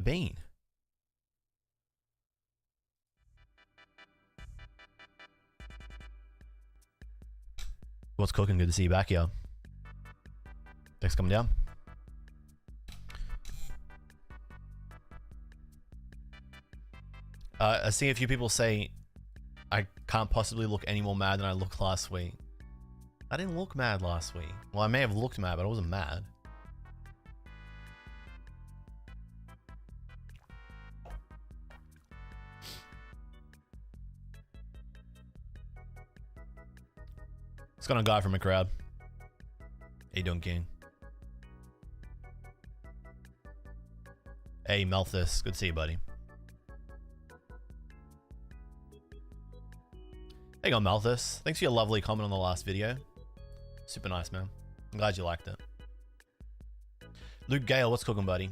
been? What's cooking? Good to see you back here. Thanks for coming down. I see a few people say I can't possibly look any more mad than I looked last week. I didn't look mad last week. Well, I may have looked mad, but I wasn't mad. It's got a guy from a crowd. How you doing, King? Hey, Malthus. Good to see you, buddy. Hang on, Malthus. Thanks for your lovely comment on the last video. Super nice, man. I'm glad you liked it. Luke Gale, what's cooking, buddy?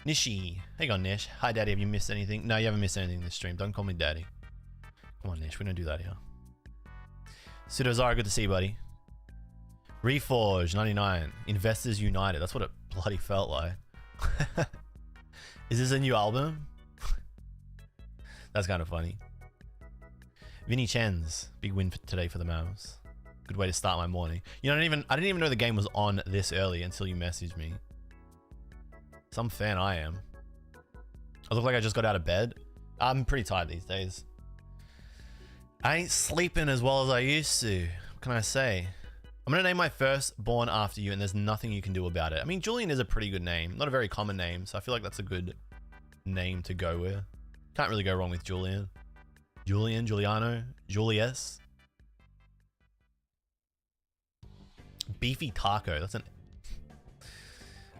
Nishi. Hang on, Nish. Hi, Daddy. Have you missed anything? No, you haven't missed anything in this stream. Don't call me Daddy. Come on, Nish. We don't do that here. Pseudozara, good to see you, buddy. Reforge 99. Investors United. That's what it bloody felt like. Is this a new album? That's kind of funny. Vinny Chen's big win for today for the Mavs. Good way to start my morning. You know, I didn't even know the game was on this early until you messaged me. Some fan I am. I look like I just got out of bed. I'm pretty tired these days. I ain't sleeping as well as I used to. What can I say? I'm gonna name my firstborn after you, and there's nothing you can do about it. I mean, Julian is a pretty good name. Not a very common name, so I feel like that's a good name to go with. Can't really go wrong with Julian. Julian, Giuliano, Julius. Beefy Taco. That's an...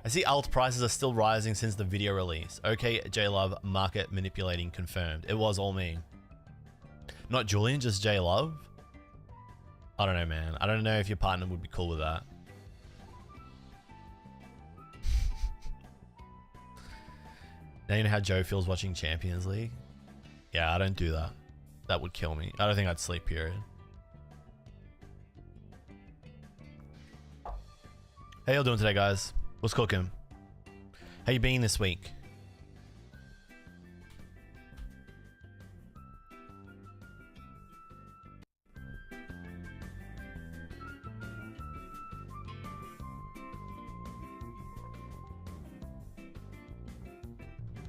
I see alt prices are still rising since the video release. okJLUV market manipulating confirmed. It was all me. Not Julian, just JLove. I don't know, man. I don't know if your partner would be cool with that. Now you know how Joe feels watching Champions League? Yeah, I don't do that. That would kill me. I don't think I'd sleep, period. How y'all doing today, guys? What's cooking? How you been this week?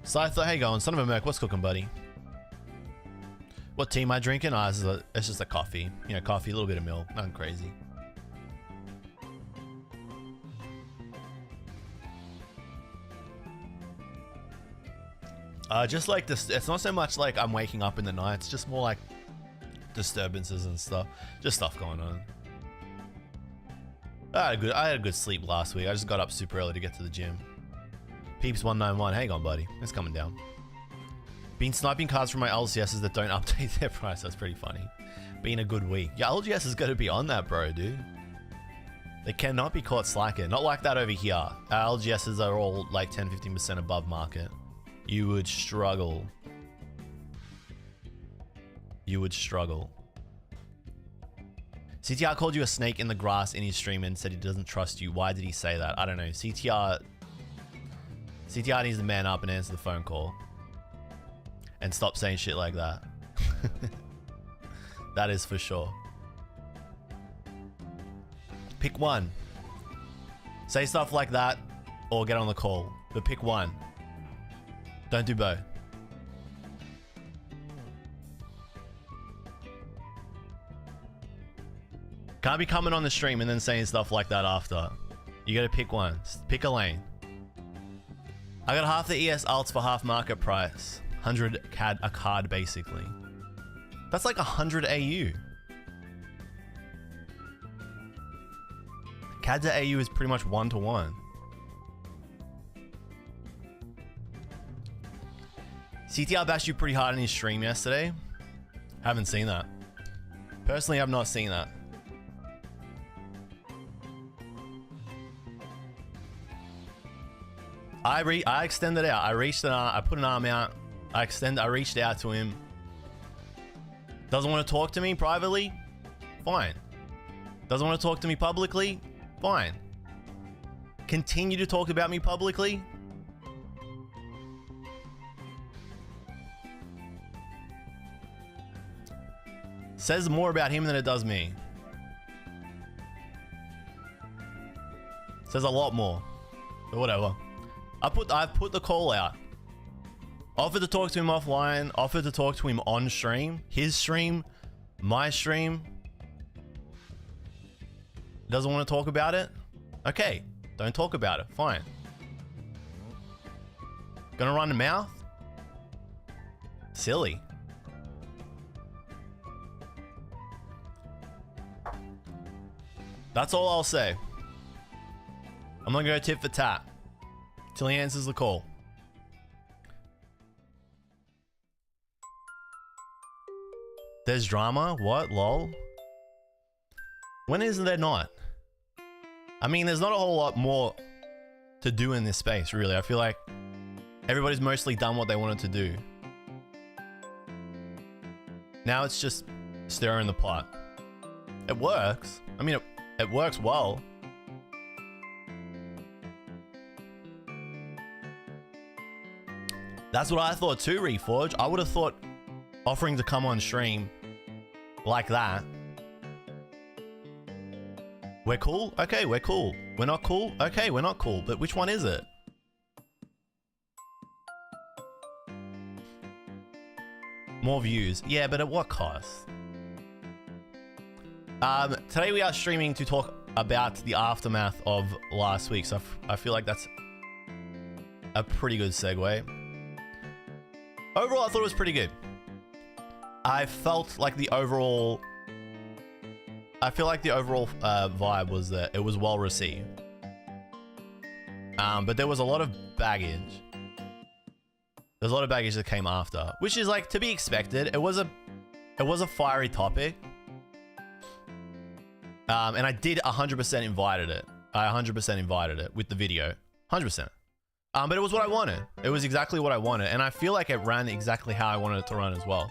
Scyther, how you going? Son of a Merc, what's cooking, buddy? What tea am I drinking? Oh, it's just a coffee. You know, coffee, a little bit of milk, nothing crazy. Just like this, it's not so much like I'm waking up in the night, it's just more like disturbances and stuff. Just stuff going on. I had a good sleep last week. I just got up super early to get to the gym. Peeps191, hang on, buddy. It's coming down. Been sniping cards from my LCSs that don't update their price. That's pretty funny. Been a good week. Yeah, LGS is going to be on that, bro, dude. They cannot be caught slacking. Not like that over here. Our LGSs are all like 10-15% above market. You would struggle. You would struggle. CTR called you a snake in the grass in his stream and said he doesn't trust you. Why did he say that? I don't know. CTR needs to man up and answer the phone call. And stop saying shit like that. That is for sure. Pick one. Say stuff like that or get on the call. But pick one. Don't do both. Can't be coming on the stream and then saying stuff like that after. You gotta pick one. Pick a lane. I got half the ES alts for half market price. 100 CAD a card basically. That's like 100 AU. CAD to AU is pretty much 1-to-1. CTR bashed you pretty hard in his stream yesterday. Haven't seen that. Personally, I've not seen that. I extended out. I reached an arm. I put an arm out. I reached out to him. Doesn't want to talk to me privately? Fine. Doesn't want to talk to me publicly? Fine. Continue to talk about me publicly? Says more about him than it does me. Says a lot more. But whatever. I've put the call out. Offered to talk to him offline. Offered to talk to him on stream. His stream. My stream. Doesn't want to talk about it? Okay. Don't talk about it. Fine. Gonna run the mouth? Silly. That's all I'll say. I'm not gonna go tit for tat till he answers the call. There's drama? What? Lol? When is there not? I mean, there's not a whole lot more to do in this space, really. I feel like everybody's mostly done what they wanted to do. Now it's just stirring the pot. It works. I mean, it works well. That's what I thought too, Reforge. I would have thought offering to come on stream like that. We're cool? Okay, we're cool. We're not cool? Okay, we're not cool. But which one is it? More views. Yeah, but at what cost? Today we are streaming to talk about the aftermath of last week. So I feel like that's a pretty good segue. Overall, I thought it was pretty good. I felt like the overall... I feel like the overall vibe was that it was well received. But there was a lot of baggage. There's a lot of baggage that came after, which is like to be expected. It was a fiery topic. And I did 100% invited it. I 100% invited it with the video. 100%. But it was what I wanted. It was exactly what I wanted. And I feel like it ran exactly how I wanted it to run as well.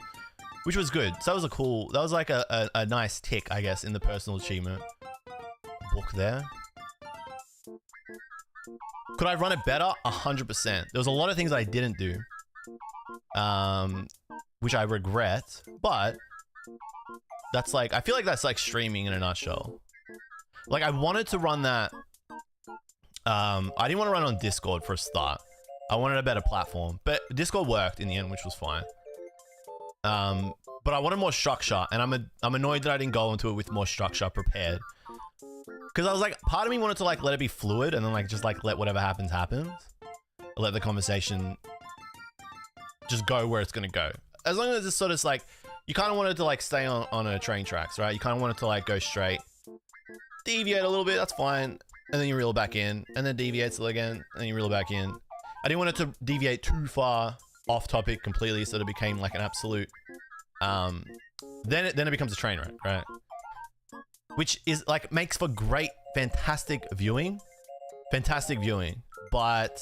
Which was good. So that was like a nice tick, I guess, in the personal achievement book there. Could I run it better? 100%. There was a lot of things I didn't do. Which I regret. But that's like, I feel like that's like streaming in a nutshell. Like I wanted to run that. I didn't want to run on Discord for a start. I wanted a better platform. But Discord worked in the end, which was fine. But I wanted more structure, and I'm annoyed that I didn't go into it with more structure prepared. Because I was like, part of me wanted to like let it be fluid, and then like just like let whatever happens happens. Let the conversation just go where it's gonna go. As long as it's sort of like, you kind of wanted to like stay on a train tracks, right? You kind of wanted to like go straight, deviate a little bit, that's fine, and then you reel back in, and then deviates again, and then you reel back in. I didn't want it to deviate too far off topic completely, so that it became like an absolute then it becomes a train wreck, right? Which is like makes for great fantastic viewing, but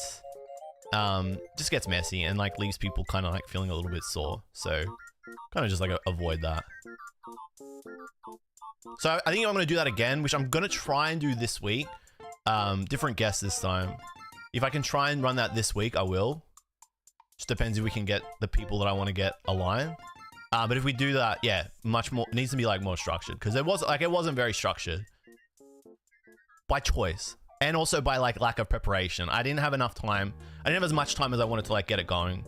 just gets messy and like leaves people kind of like feeling a little bit sore. So kind of just like avoid that. So I think I'm gonna do that again, which I'm gonna try and do this week. Different guests this time. If I can try and run that this week, I will. Just depends if we can get the people that I want to get aligned. But if we do that, yeah, much more, it needs to be like more structured, because it wasn't very structured by choice, and also by like lack of preparation. I didn't have enough time. I didn't have as much time as I wanted to like get it going,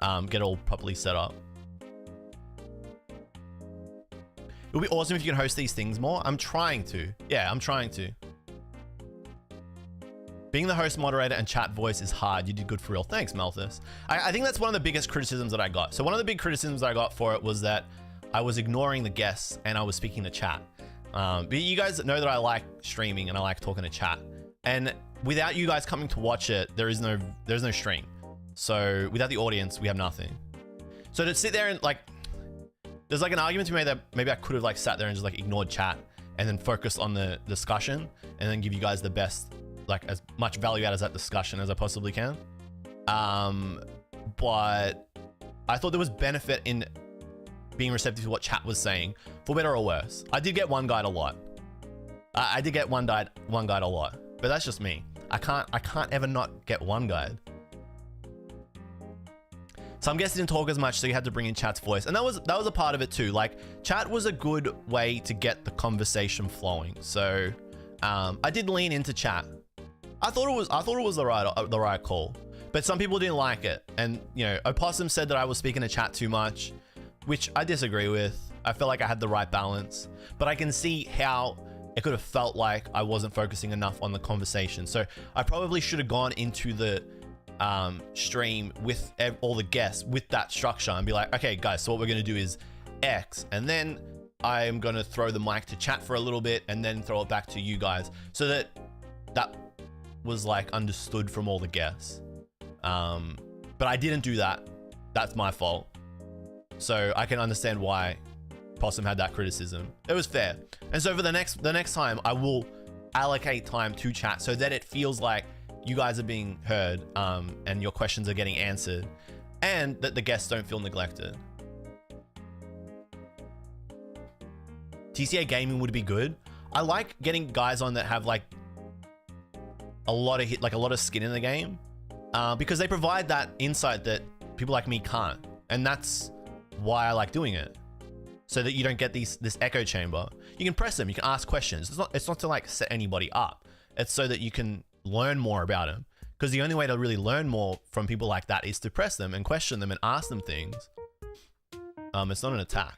get it all properly set up. It would be awesome if you can host these things more. I'm trying to. Yeah, I'm trying to. Being the host, moderator, and chat voice is hard. You did good for real. Thanks, Malthus. I think that's one of the biggest criticisms that I got. So one of the big criticisms I got for it was that I was ignoring the guests and I was speaking to chat. But you guys know that I like streaming and I like talking to chat. And without you guys coming to watch it, there's no stream. So without the audience, we have nothing. So to sit there and like, there's like an argument to be made that maybe I could have like sat there and just like ignored chat and then focused on the discussion and then give you guys the best, like as much value out of that discussion as I possibly can. But I thought there was benefit in being receptive to what chat was saying, for better or worse. I did get one guide a lot. I did get one guide a lot, but that's just me. I can't ever not get one guide. Some guests didn't talk as much, so you had to bring in chat's voice, and that was a part of it too. Like, chat was a good way to get the conversation flowing. So I did lean into chat. I thought it was the right call, but some people didn't like it, and you know, Opossum said that I was speaking to chat too much, which I disagree with. I felt like I had the right balance, but I can see how it could have felt like I wasn't focusing enough on the conversation. So I probably should have gone into the stream with all the guests with that structure and be like, okay guys, so what we're gonna do is X, and then I'm gonna throw the mic to chat for a little bit and then throw it back to you guys, so that was like understood from all the guests. But I didn't do that. That's my fault. So I can understand why Possum had that criticism. It was fair. And so for the next time, I will allocate time to chat so that it feels like you guys are being heard, and your questions are getting answered, and that the guests don't feel neglected. TCA gaming would be good. I like getting guys on that have like a lot of skin in the game, because they provide that insight that people like me can't, and that's why I like doing it. So that you don't get this echo chamber. You can press them, you can ask questions. It's not to like set anybody up. It's so that you can learn more about them. Because the only way to really learn more from people like that is to press them and question them and ask them things. It's not an attack.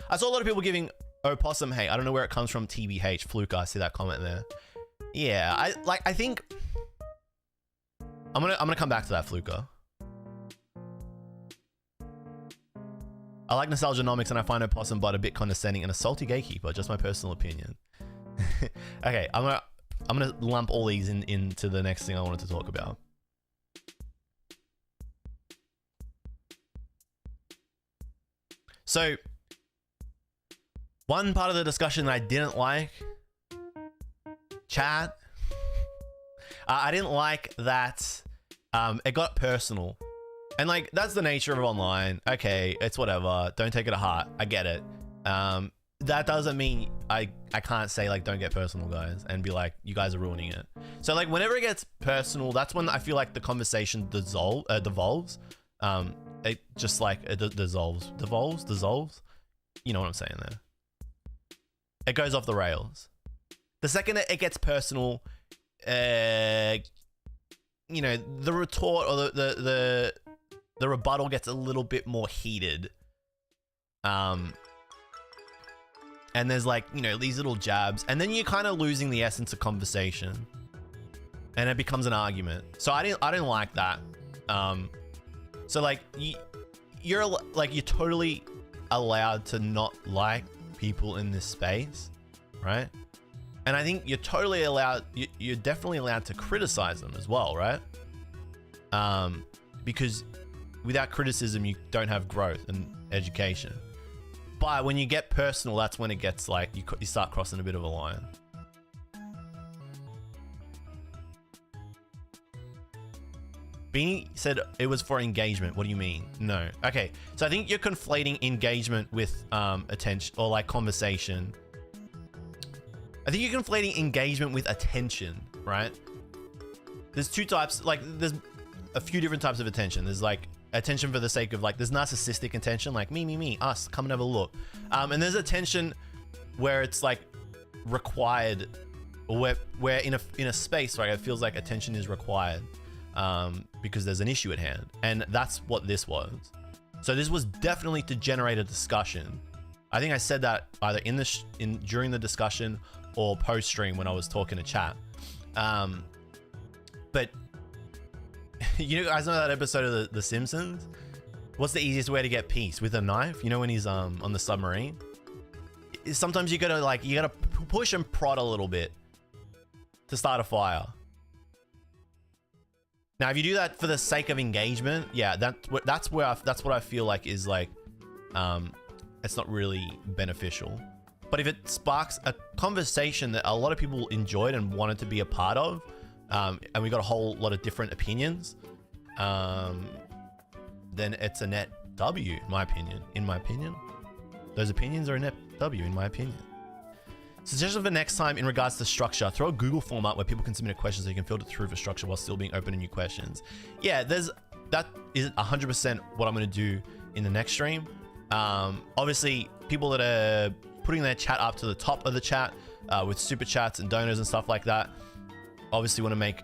I saw a lot of people giving Opossum hate. I don't know where it comes from. TBH, Fluke, I see that comment there. Yeah, I think I'm gonna come back to that, Fluker. I like Nostalgianomics, and I find Opossum Bot a bit condescending and a salty gatekeeper. Just my personal opinion. Okay, I'm gonna lump all these into the next thing I wanted to talk about. So, one part of the discussion that I didn't like, chat. I didn't like that it got personal. And like, that's the nature of online. Okay, it's whatever. Don't take it to heart. I get it. That doesn't mean I can't say like, don't get personal, guys, and be like, you guys are ruining it. So like, whenever it gets personal, that's when I feel like the conversation devolves. It just like, it dissolves. You know what I'm saying there. It goes off the rails. The second it gets personal, you know, the retort or the rebuttal gets a little bit more heated. And there's like, you know, these little jabs, and then you're kind of losing the essence of conversation, and it becomes an argument. So I didn't like that. So like, you're totally allowed to not like people in this space, right? And I think you're totally allowed, you're definitely allowed to criticize them as well, right? Because without criticism, you don't have growth and education. But when you get personal, that's when it gets like, you start crossing a bit of a line. Beanie said it was for engagement. What do you mean? No. Okay, so I think you're conflating engagement with attention, or like conversation. I think you're conflating engagement with attention, right? There's two types, like there's a few different types of attention. There's like attention for the sake of like, there's narcissistic attention, like me, us, come and have a look. And there's attention where it's like required, or where in a space, right, it feels like attention is required because there's an issue at hand. And that's what this was. So this was definitely to generate a discussion. I think I said that either during the discussion or post stream when I was talking to chat. But you guys know that episode of The Simpsons? What's the easiest way to get peace? With a knife? You know when he's on the submarine? Sometimes you gotta push and prod a little bit to start a fire. Now, if you do that for the sake of engagement, yeah, that's what I feel like is like, it's not really beneficial. But if it sparks a conversation that a lot of people enjoyed and wanted to be a part of, and we got a whole lot of different opinions, then it's a net W, in my opinion. In my opinion. Those opinions are inept W, in my opinion. Suggestion for next time in regards to structure. Throw a Google form up where people can submit a question so you can filter through for structure while still being open to new questions. Yeah, that is 100% what I'm going to do in the next stream. Obviously, people that are putting their chat up to the top of the chat with super chats and donors and stuff like that, obviously want to make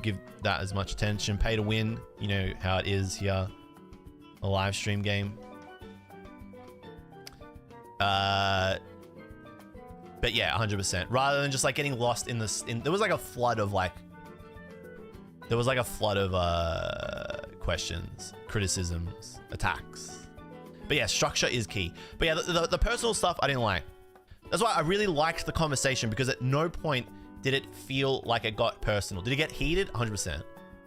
give that as much attention. Pay to win, you know how it is here, a live stream game. But yeah, 100%. Rather than just like getting lost in this, there was like a flood of questions, criticisms, attacks. But yeah, structure is key. But yeah, the personal stuff I didn't like. That's why I really liked the conversation, because at no point did it feel like it got personal. Did it get heated? 100%.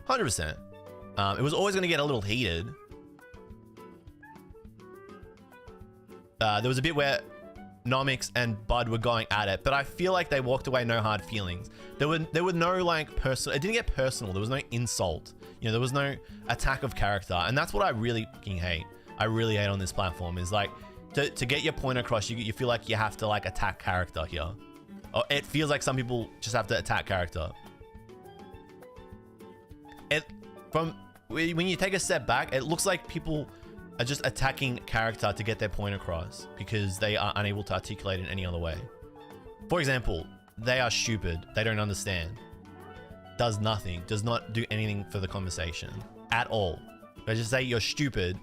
100%. It was always going to get a little heated. There was a bit where Nomics and Bud were going at it, but I feel like they walked away no hard feelings. There were no like personal, it didn't get personal. There was no insult. You know, there was no attack of character. And that's what I really fucking hate. I really hate on this platform is like to get your point across, you feel like you have to like attack character here. Or it feels like some people just have to attack character. When you take a step back, it looks like people are just attacking character to get their point across because they are unable to articulate in any other way. For example, they are stupid. They don't understand. Does nothing. Does not do anything for the conversation at all. If I just say you're stupid,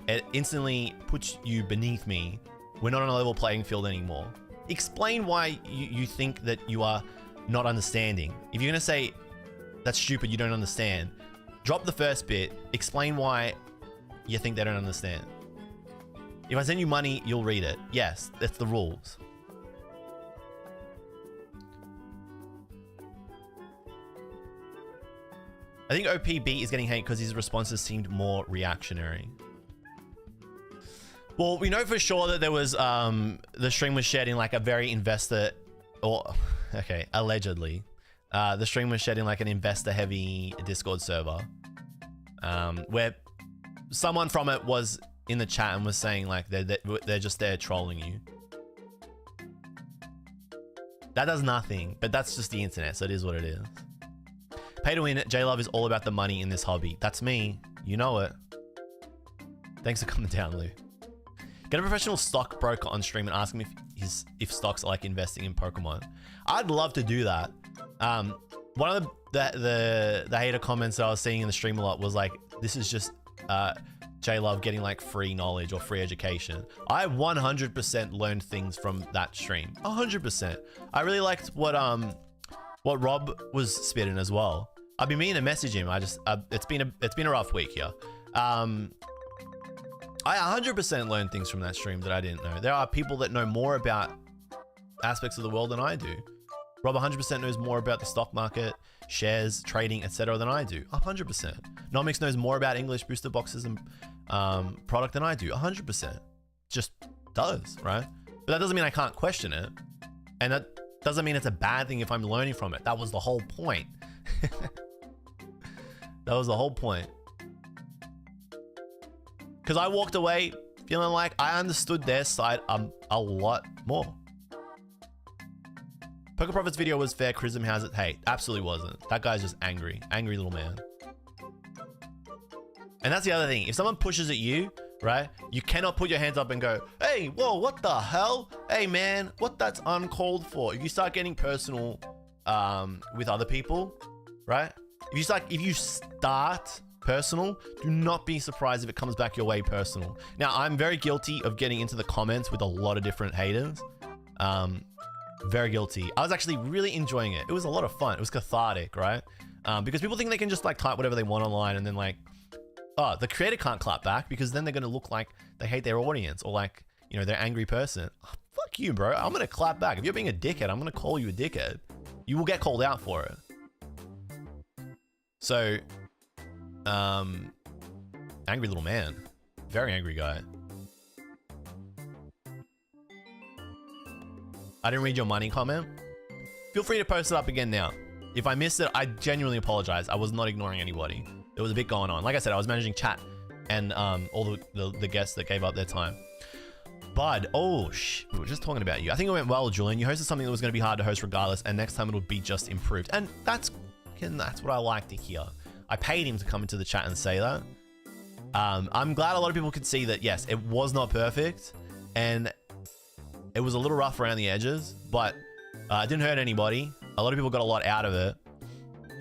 it instantly puts you beneath me. We're not on a level playing field anymore. Explain why you think that you are not understanding. If you're gonna say that's stupid, you don't understand, drop the first bit, explain why you think they don't understand. If I send you money, you'll read it. Yes, that's the rules. I think OPB is getting hate because his responses seemed more reactionary. Well, we know for sure that there was, the stream was shared in like a very allegedly. The stream was shared in like an investor heavy Discord server, where someone from it was in the chat and was saying like they're just there trolling you. That does nothing, but that's just the internet, so it is what it is. Pay to win, JLUV is all about the money in this hobby. That's me, you know it. Thanks for coming down, Lou. Get a professional stockbroker on stream and ask him if stocks are like investing in Pokemon. I'd love to do that. One of the hater comments that I was seeing in the stream a lot was like, this is just JLUV getting like free knowledge or free education. I 100% learned things from that stream. 100%. I really liked what Rob was spitting as well. I've been meaning to message him. It's been a rough week here. I 100% learned things from that stream that I didn't know. There are people that know more about aspects of the world than I do. Rob 100% knows more about the stock market, shares, trading, etc. than I do. 100%. Nomics knows more about English booster boxes and product than I do. 100%. Just does, right? But that doesn't mean I can't question it. And that doesn't mean it's a bad thing if I'm learning from it. That was the whole point. That was the whole point. Because I walked away feeling like I understood their side a lot more. Poker Profits video was fair. Chrism has it. Hey, absolutely wasn't. That guy's just angry. Angry little man. And that's the other thing. If someone pushes at you, right, you cannot put your hands up and go, hey, whoa, what the hell? Hey, man, what that's uncalled for. If you start getting personal with other people, right? If you start personal, do not be surprised if it comes back your way personal. Now, I'm very guilty of getting into the comments with a lot of different haters. Very guilty. I was actually really enjoying it. It was a lot of fun. It was cathartic, right? Because people think they can just like type whatever they want online and then like, oh, the creator can't clap back because then they're going to look like they hate their audience or like, you know, they're an angry person. Oh, fuck you, bro. I'm going to clap back. If you're being a dickhead, I'm going to call you a dickhead. You will get called out for it. So, angry little man. Very angry guy. I didn't read your money comment. Feel free to post it up again now. If I missed it, I genuinely apologize. I was not ignoring anybody. There was a bit going on. Like I said, I was managing chat and all the guests that gave up their time. Bud, oh, we were just talking about you. I think it went well, Julian. You hosted something that was going to be hard to host regardless, and next time it'll be just improved. And that's what I like to hear. I paid him to come into the chat and say that. I'm glad a lot of people could see that, yes, it was not perfect, and it was a little rough around the edges, but it didn't hurt anybody. A lot of people got a lot out of it,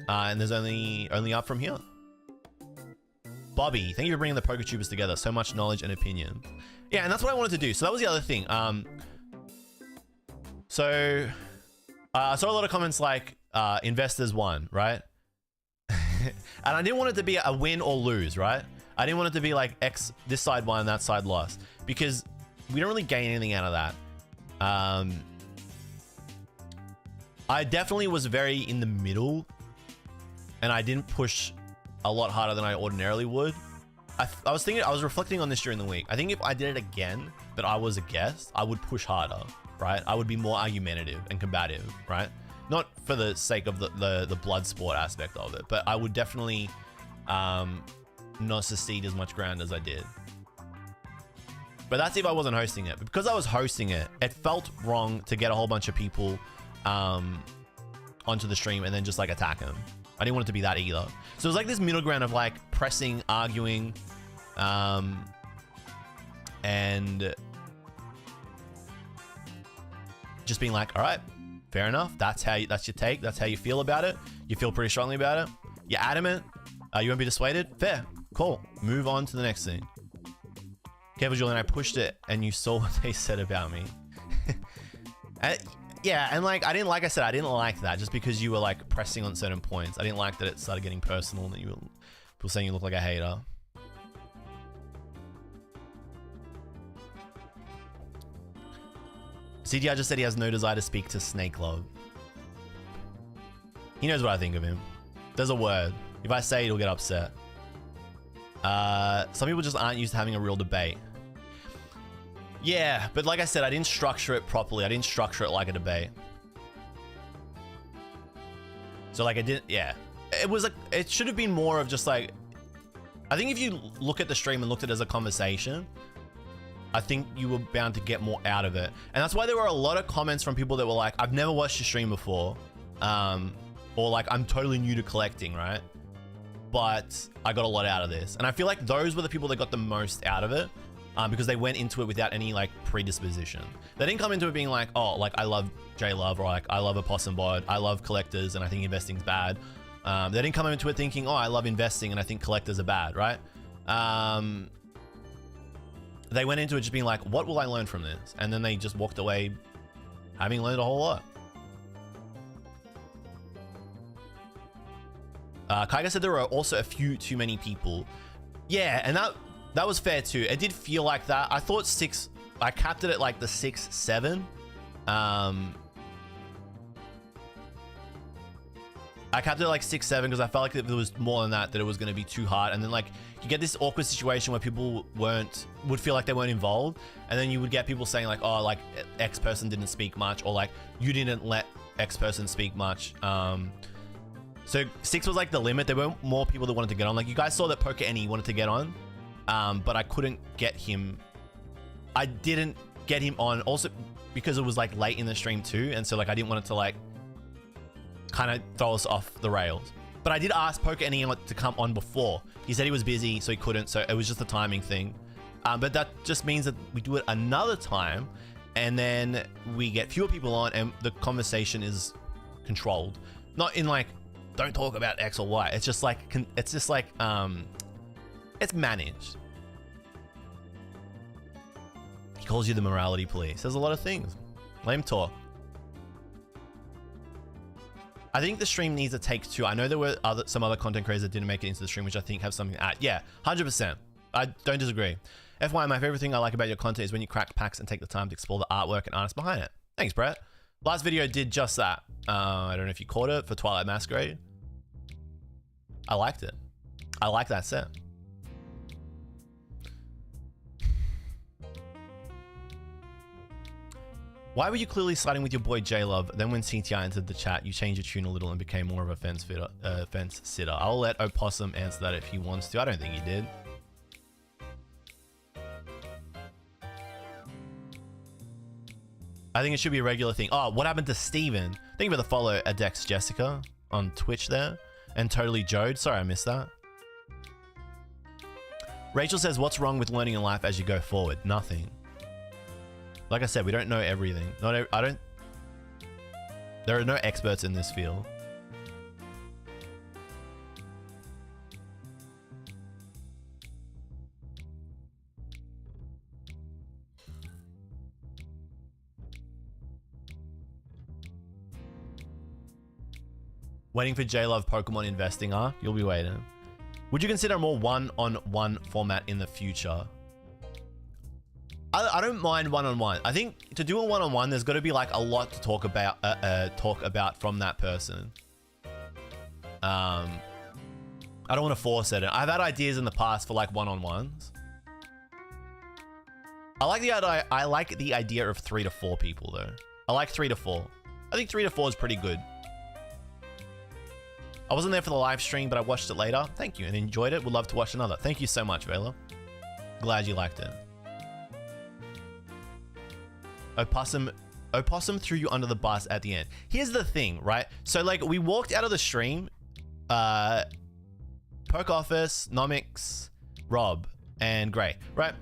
and there's only up from here. Bobby, thank you for bringing the PokerTubers together. So much knowledge and opinion. Yeah, and that's what I wanted to do. So that was the other thing. So I saw a lot of comments like investors won, right? And I didn't want it to be a win or lose, right? I didn't want it to be like this side won, that side lost, because we don't really gain anything out of that. I definitely was very in the middle, and I didn't push a lot harder than I ordinarily would. I was reflecting on this during the week. I think if I did it again, but I was a guest, I would push harder, right? I would be more argumentative and combative, right? Not for the sake of the blood sport aspect of it, but I would definitely not secede as much ground as I did. But that's if I wasn't hosting it. But because I was hosting it, it felt wrong to get a whole bunch of people onto the stream and then just like attack them. I didn't want it to be that either. So it was like this middle ground of like pressing, arguing, and just being like, all right, fair enough. That's your take. That's how you feel about it. You feel pretty strongly about it. You're adamant. You won't be dissuaded. Fair. Cool. Move on to the next thing. Careful, Julian. I pushed it and you saw what they said about me. Yeah, and like I didn't like that just because you were like pressing on certain points. I didn't like that it started getting personal and that people saying you look like a hater. CDR just said he has no desire to speak to Snake Love. He knows what I think of him. There's a word. If I say it, he'll get upset. Some people just aren't used to having a real debate. Yeah, but like I said, I didn't structure it properly. I didn't structure it like a debate. So like I didn't, yeah. It was like, it should have been more of just like, I think if you look at the stream and looked at it as a conversation, I think you were bound to get more out of it. And that's why there were a lot of comments from people that were like, I've never watched your stream before. Or like, I'm totally new to collecting, right? But I got a lot out of this. And I feel like those were the people that got the most out of it. Because they went into it without any like predisposition. They didn't come into it being like, oh, like I love JLUV, or like I love Opossum Bod, I love collectors and I think investing's bad. They didn't come into it thinking, oh, I love investing and I think collectors are bad, right? They went into it just being like, what will I learn from this? And then they just walked away having learned a whole lot. Kaiga said there were also a few too many people. Yeah, and that was fair too. It did feel like that. I thought I capped it at like the 6, 7. I capped it at like 6, 7 because I felt like if there was more than that it was going to be too hard. And then like you get this awkward situation where people would feel like they weren't involved. And then you would get people saying like, oh, like X person didn't speak much, or like you didn't let X person speak much. So 6 was like the limit. There weren't more people that wanted to get on. Like you guys saw that Poker Any wanted to get on. But I couldn't get him. I didn't get him on also because it was like late in the stream too. And so like, I didn't want it to like kind of throw us off the rails, but I did ask Poker Any to come on before. He said he was busy, so he couldn't. So it was just a timing thing. But that just means that we do it another time and then we get fewer people on and the conversation is controlled. Not in like, don't talk about X or Y. It's just like, it's managed. He calls you the morality police. There's a lot of things. Let him talk. I think the stream needs a take 2. I know there were some other content creators that didn't make it into the stream, which I think have something to add. Yeah, 100%. I don't disagree. FYI, my favorite thing I like about your content is when you crack packs and take the time to explore the artwork and artists behind it. Thanks, Brett. Last video did just that. I don't know if you caught it for Twilight Masquerade. I liked it. I like that set. Why were you clearly siding with your boy JLUV? Then when CTI entered the chat, you changed your tune a little and became more of a fence sitter. I'll let Opossum answer that if he wants to. I don't think he did. I think it should be a regular thing. Oh, what happened to Steven? Thank you for the follow, Adex Jessica on Twitch there. And Totally Jode. Sorry, I missed that. Rachel says, what's wrong with learning in life as you go forward? Nothing. Like I said, we don't know everything. There are no experts in this field. Waiting for JLUV Pokemon investing arc. You'll be waiting. Would you consider a more one-on-one format in the future? I don't mind one-on-one. I think to do a one-on-one, there's got to be like a lot to talk about from that person. I don't want to force it. I've had ideas in the past for like one-on-ones. I like the idea of 3 to 4 people though. I like 3 to 4. I think 3 to 4 is pretty good. I wasn't there for the live stream, but I watched it later. Thank you and enjoyed it. Would love to watch another. Thank you so much, Vela. Glad you liked it. Opossum threw you under the bus at the end. Here's the thing, right? So like we walked out of the stream, Poke Office, Nomics, Rob, and Gray, right?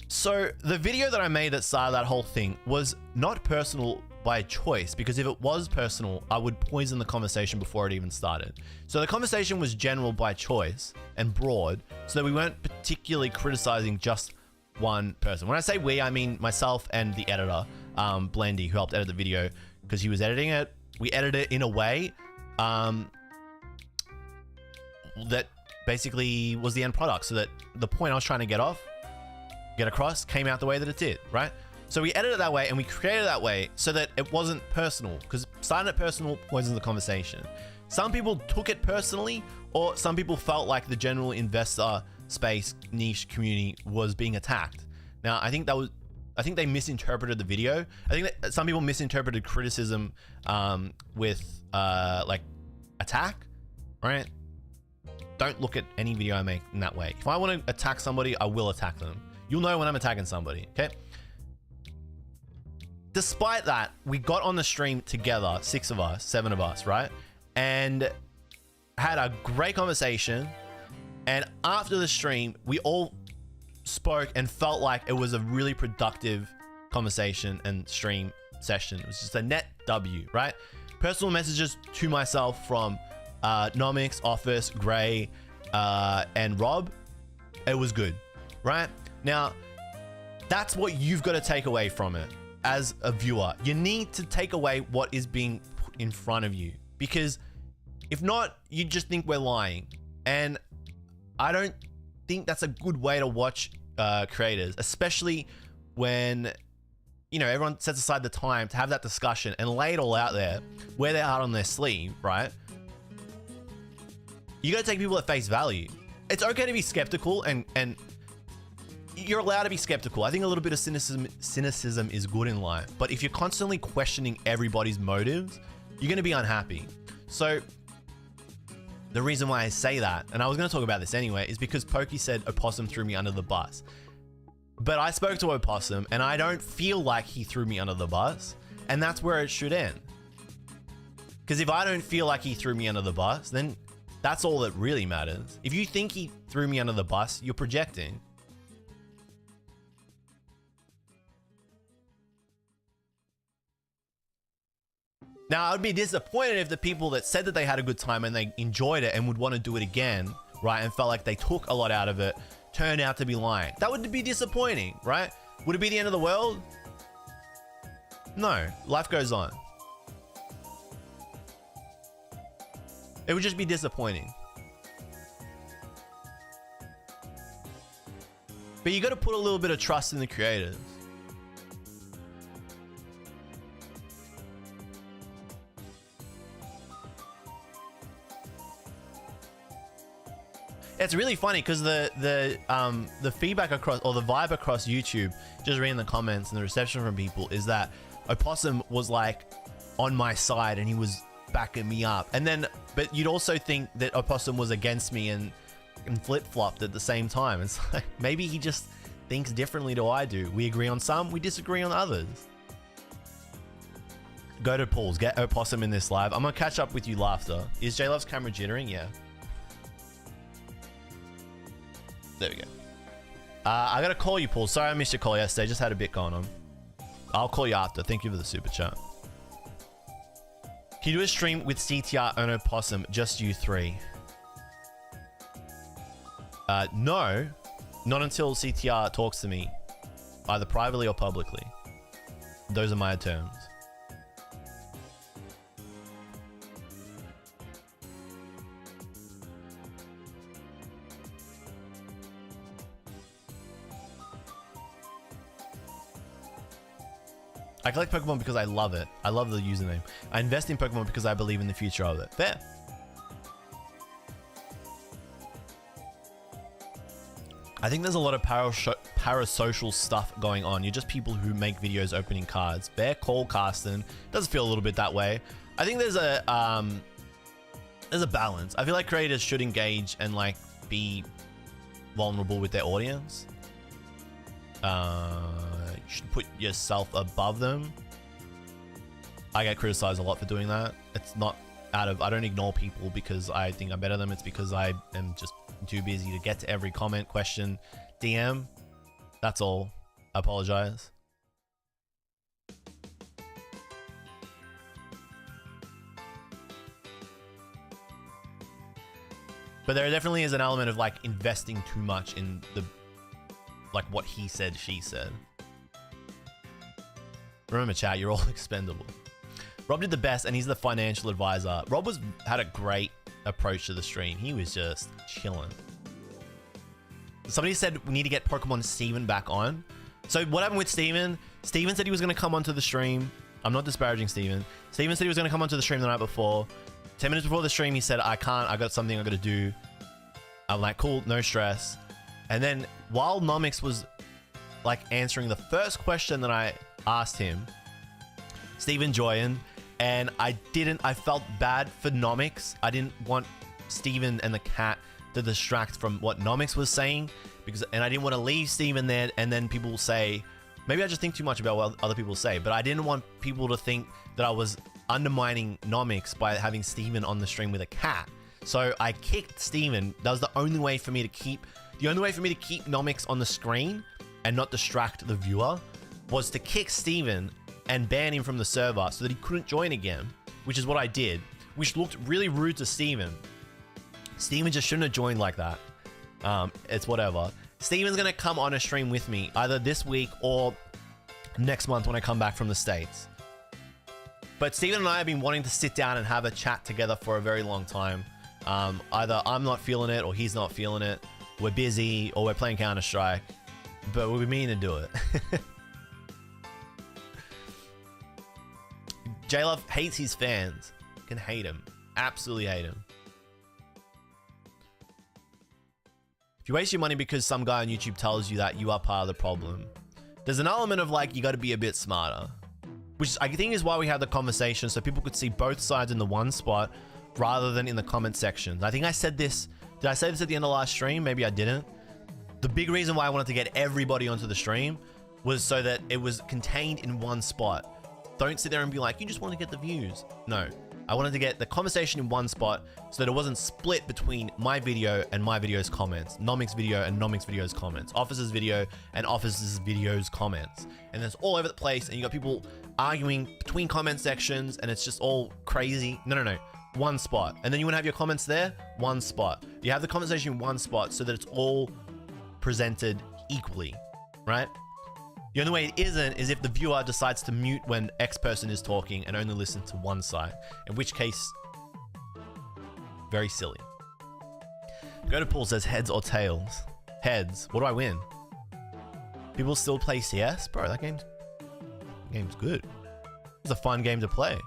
So the video that I made that started that whole thing was not personal by choice, because if it was personal, I would poison the conversation before it even started. So the conversation was general by choice and broad, so that we weren't particularly criticizing just one person. When I say we, I mean myself and the editor, Blendy, who helped edit the video because he was editing it. We edited it in a way that basically was the end product, so that the point I was trying to get across came out the way that it did, right? So we edited it that way and we created it that way so that it wasn't personal, because starting it personal poisons the conversation. Some people took it personally, or some people felt like the general investor space niche community was being attacked. Now, I think they misinterpreted the video. I think that some people misinterpreted criticism with like attack, right? Don't look at any video I make in that way. If I want to attack somebody, I will attack them. You'll know when I'm attacking somebody, okay? Despite that, we got on the stream together, 6 of us, 7 of us, right? And had a great conversation. And after the stream, we all spoke and felt like it was a really productive conversation and stream session. It was just a net W, right? Personal messages to myself from Nomics, Office, Gray, and Rob. It was good, right? Now, that's what you've got to take away from it. As a viewer, you need to take away what is being put in front of you, because if not, you just think we're lying. And I don't think that's a good way to watch creators, especially when, you know, everyone sets aside the time to have that discussion and lay it all out there, wear their heart on their sleeve, right? You gotta take people at face value. It's okay to be skeptical, and you're allowed to be skeptical. I think a little bit of cynicism is good in life, but if you're constantly questioning everybody's motives, you're going to be unhappy. So the reason why I say that, and I was going to talk about this anyway, is because Pokey said Opossum threw me under the bus. But I spoke to Opossum and I don't feel like he threw me under the bus, and that's where it should end. Because if I don't feel like he threw me under the bus, then that's all that really matters. If you think he threw me under the bus, you're projecting. Now, I would be disappointed if the people that said that they had a good time and they enjoyed it and would want to do it again, right, and felt like they took a lot out of it, turned out to be lying. That would be disappointing, right? Would it be the end of the world? No, life goes on. It would just be disappointing. But you got to put a little bit of trust in the creators. It's really funny because the feedback across, or the vibe across YouTube, just reading the comments and the reception from people, is that Opossum was like on my side and he was backing me up. And then, but you'd also think that Opossum was against me and flip-flopped at the same time. It's like, maybe he just thinks differently to I do. We agree on some, we disagree on others. Go to pools. Get opossum in this live. I'm gonna catch up with you, Laughter. Is JLove's camera jittering? Yeah. There we go. I gotta call you, Paul. Sorry I missed your call yesterday. Just had a bit going on. I'll call you after. Thank you for the super chat. Can you do a stream with CTR and opossum? Just you three? No. Not until CTR talks to me. Either privately or publicly. Those are my terms. I collect Pokemon because I love it. I love the username. I invest in Pokemon because I believe in the future of it. Fair. I think there's a lot of parasocial stuff going on. You're just people who make videos opening cards. Bear call, Carsten. Does feel a little bit that way. I think there's a balance. I feel like creators should engage and like be vulnerable with their audience. You should put yourself above them. I get criticized a lot for doing that. It's not out of, I don't ignore people because I think I'm better than them. It's because I am just too busy to get to every comment, question, DM. That's all. I apologize. But there definitely is an element of like investing too much in the, like what he said, she said. Remember, chat, you're all expendable. Rob did the best, and he's the financial advisor. Rob had a great approach to the stream. He was just chilling. Somebody said we need to get Pokemon Steven back on. So what happened with Steven? Steven said he was going to come onto the stream. I'm not disparaging Steven. Steven said he was going to come onto the stream the night before. 10 minutes before the stream, he said, I can't. I got something I got to do. I'm like, cool, no stress. And then while Nomics was like answering the first question that I asked him, Steven joined, and I felt bad for Nomics. I didn't want Steven and the cat to distract from what Nomics was saying, and I didn't want to leave Steven there and then people say, maybe I just think too much about what other people say, but I didn't want people to think that I was undermining Nomics by having Steven on the stream with a cat. So I kicked Steven. That was the only way for me to keep Nomics on the screen and not distract the viewer, was to kick Steven and ban him from the server so that he couldn't join again, which is what I did, which looked really rude to Steven. Steven just shouldn't have joined like that. It's whatever. Steven's gonna come on a stream with me either this week or next month when I come back from the States. But Steven and I have been wanting to sit down and have a chat together for a very long time. Either I'm not feeling it or he's not feeling it. We're busy or we're playing Counter-Strike, but we've been meaning to do it. JLove hates his fans. Can hate him. Absolutely hate him. If you waste your money because some guy on YouTube tells you that, you are part of the problem. There's an element of like, you got to be a bit smarter, which I think is why we have the conversation, so people could see both sides in the one spot rather than in the comment sections. I think I said this. Did I say this at the end of last stream? Maybe I didn't. The big reason why I wanted to get everybody onto the stream was so that it was contained in one spot. Don't sit there and be like, you just want to get the views. No, I wanted to get the conversation in one spot so that it wasn't split between my video and my video's comments, Nomics video and Nomics video's comments, Officer's video and Officer's video's comments. And it's all over the place and you got people arguing between comment sections and it's just all crazy. No. One spot. And then you want to have your comments there, one spot. You have the conversation in one spot so that it's all presented equally, right? The only way it isn't is if the viewer decides to mute when X person is talking and only listen to one side, in which case, very silly. Go to Pool says heads or tails. Heads. What do I win? People still play CS? Bro, that game's good. It's a fun game to play.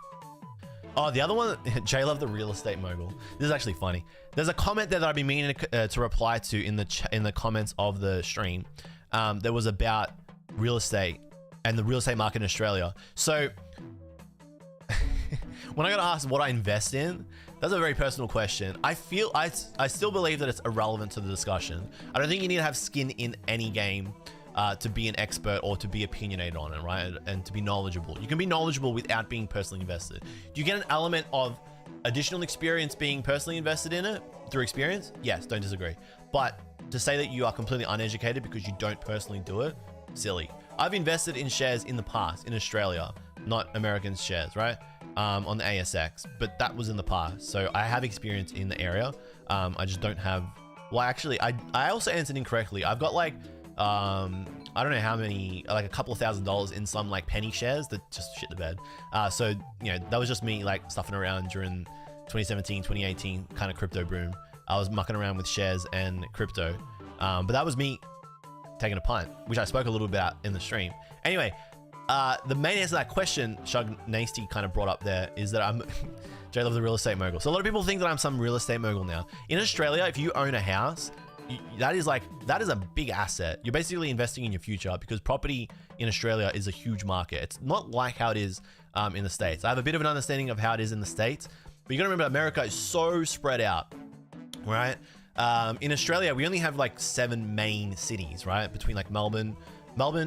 Oh, the other one, JLove the real estate mogul. This is actually funny. There's a comment there that I've been meaning to reply to in the comments of the stream. That was about real estate and the real estate market in Australia. So when I got asked what I invest in, that's a very personal question. I feel I still believe that it's irrelevant to the discussion. I don't think you need to have skin in any game to be an expert or to be opinionated on it, right? And to be knowledgeable. You can be knowledgeable without being personally invested. Do you get an element of additional experience being personally invested in it through experience? Yes, don't disagree. But to say that you are completely uneducated because you don't personally do it, silly. I've invested in shares in the past in Australia, not American shares, right? On the ASX, but that was in the past. So I have experience in the area. I just don't have, well, actually, I also answered incorrectly. I've got like, I don't know how many, like a couple of $1,000s in some like penny shares that just shit the bed. So, you know, that was just me like stuffing around during 2017, 2018 kind of crypto boom. I was mucking around with shares and crypto. But that was me taking a punt, which I spoke a little about in the stream. Anyway, the main answer to that question, Shug Nasty kind of brought up there, is that I'm JLUV the real estate mogul. So a lot of people think that I'm some real estate mogul now. In Australia, if you own a house, that is a big asset. You're basically investing in your future because property in Australia is a huge market. It's not like how it is in the States. I have a bit of an understanding of how it is in the States, but you gotta remember America is so spread out, right? In Australia, we only have like 7 main cities, right? Between like Melbourne,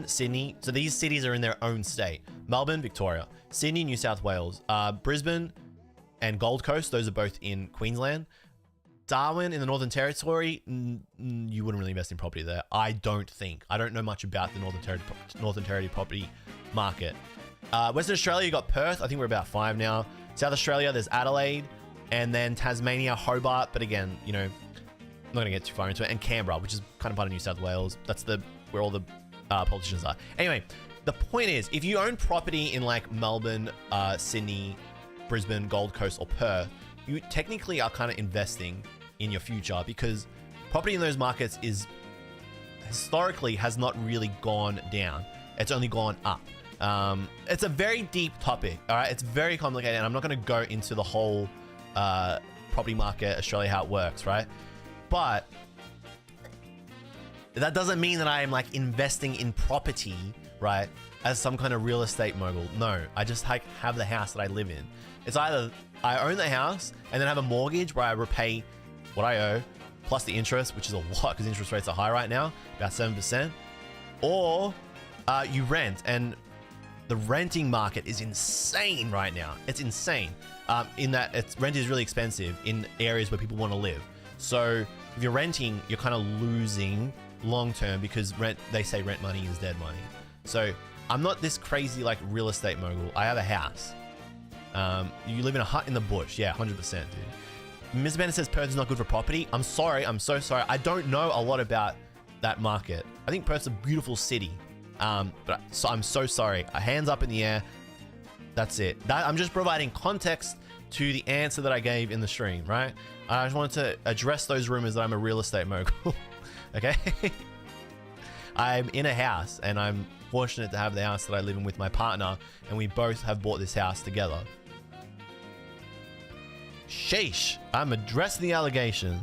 Sydney. So these cities are in their own state. Melbourne, Victoria, Sydney, New South Wales, Brisbane and Gold Coast. Those are both in Queensland. Darwin in the Northern Territory, you wouldn't really invest in property there. I don't think. I don't know much about the Northern Territory property market. Western Australia, you got Perth. I think we're about 5 now. South Australia, there's Adelaide, and then Tasmania, Hobart. But again, you know, I'm not gonna get too far into it. And Canberra, which is kind of part of New South Wales. That's where all the politicians are. Anyway, the point is, if you own property in like Melbourne, Sydney, Brisbane, Gold Coast, or Perth, you technically are kind of investing in your future because property in those markets is historically has not really gone down. It's only gone up. It's a very deep topic. All right. It's very complicated. And I'm not going to go into the whole property market, Australia, how it works. Right. But that doesn't mean that I am like investing in property, right, as some kind of real estate mogul. No, I just like have the house that I live in. It's either I own the house and then have a mortgage where I repay what I owe plus the interest, which is a lot because interest rates are high right now, about 7%, or you rent, and the renting market is insane right now. It's insane in that rent is really expensive in areas where people want to live. So if you're renting, you're kind of losing long term because they say rent money is dead money. So I'm not this crazy like real estate mogul. I have a house. You live in a hut in the bush. Yeah, 100%, dude. Mr. Bennett says Perth is not good for property. I'm sorry. I'm so sorry. I don't know a lot about that market. I think Perth's a beautiful city. But so I'm so sorry. Hands up in the air. That's it. I'm just providing context to the answer that I gave in the stream, right? I just wanted to address those rumors that I'm a real estate mogul. Okay? I'm in a house and I'm fortunate to have the house that I live in with my partner, and we both have bought this house together. Sheesh. I'm addressing the allegations.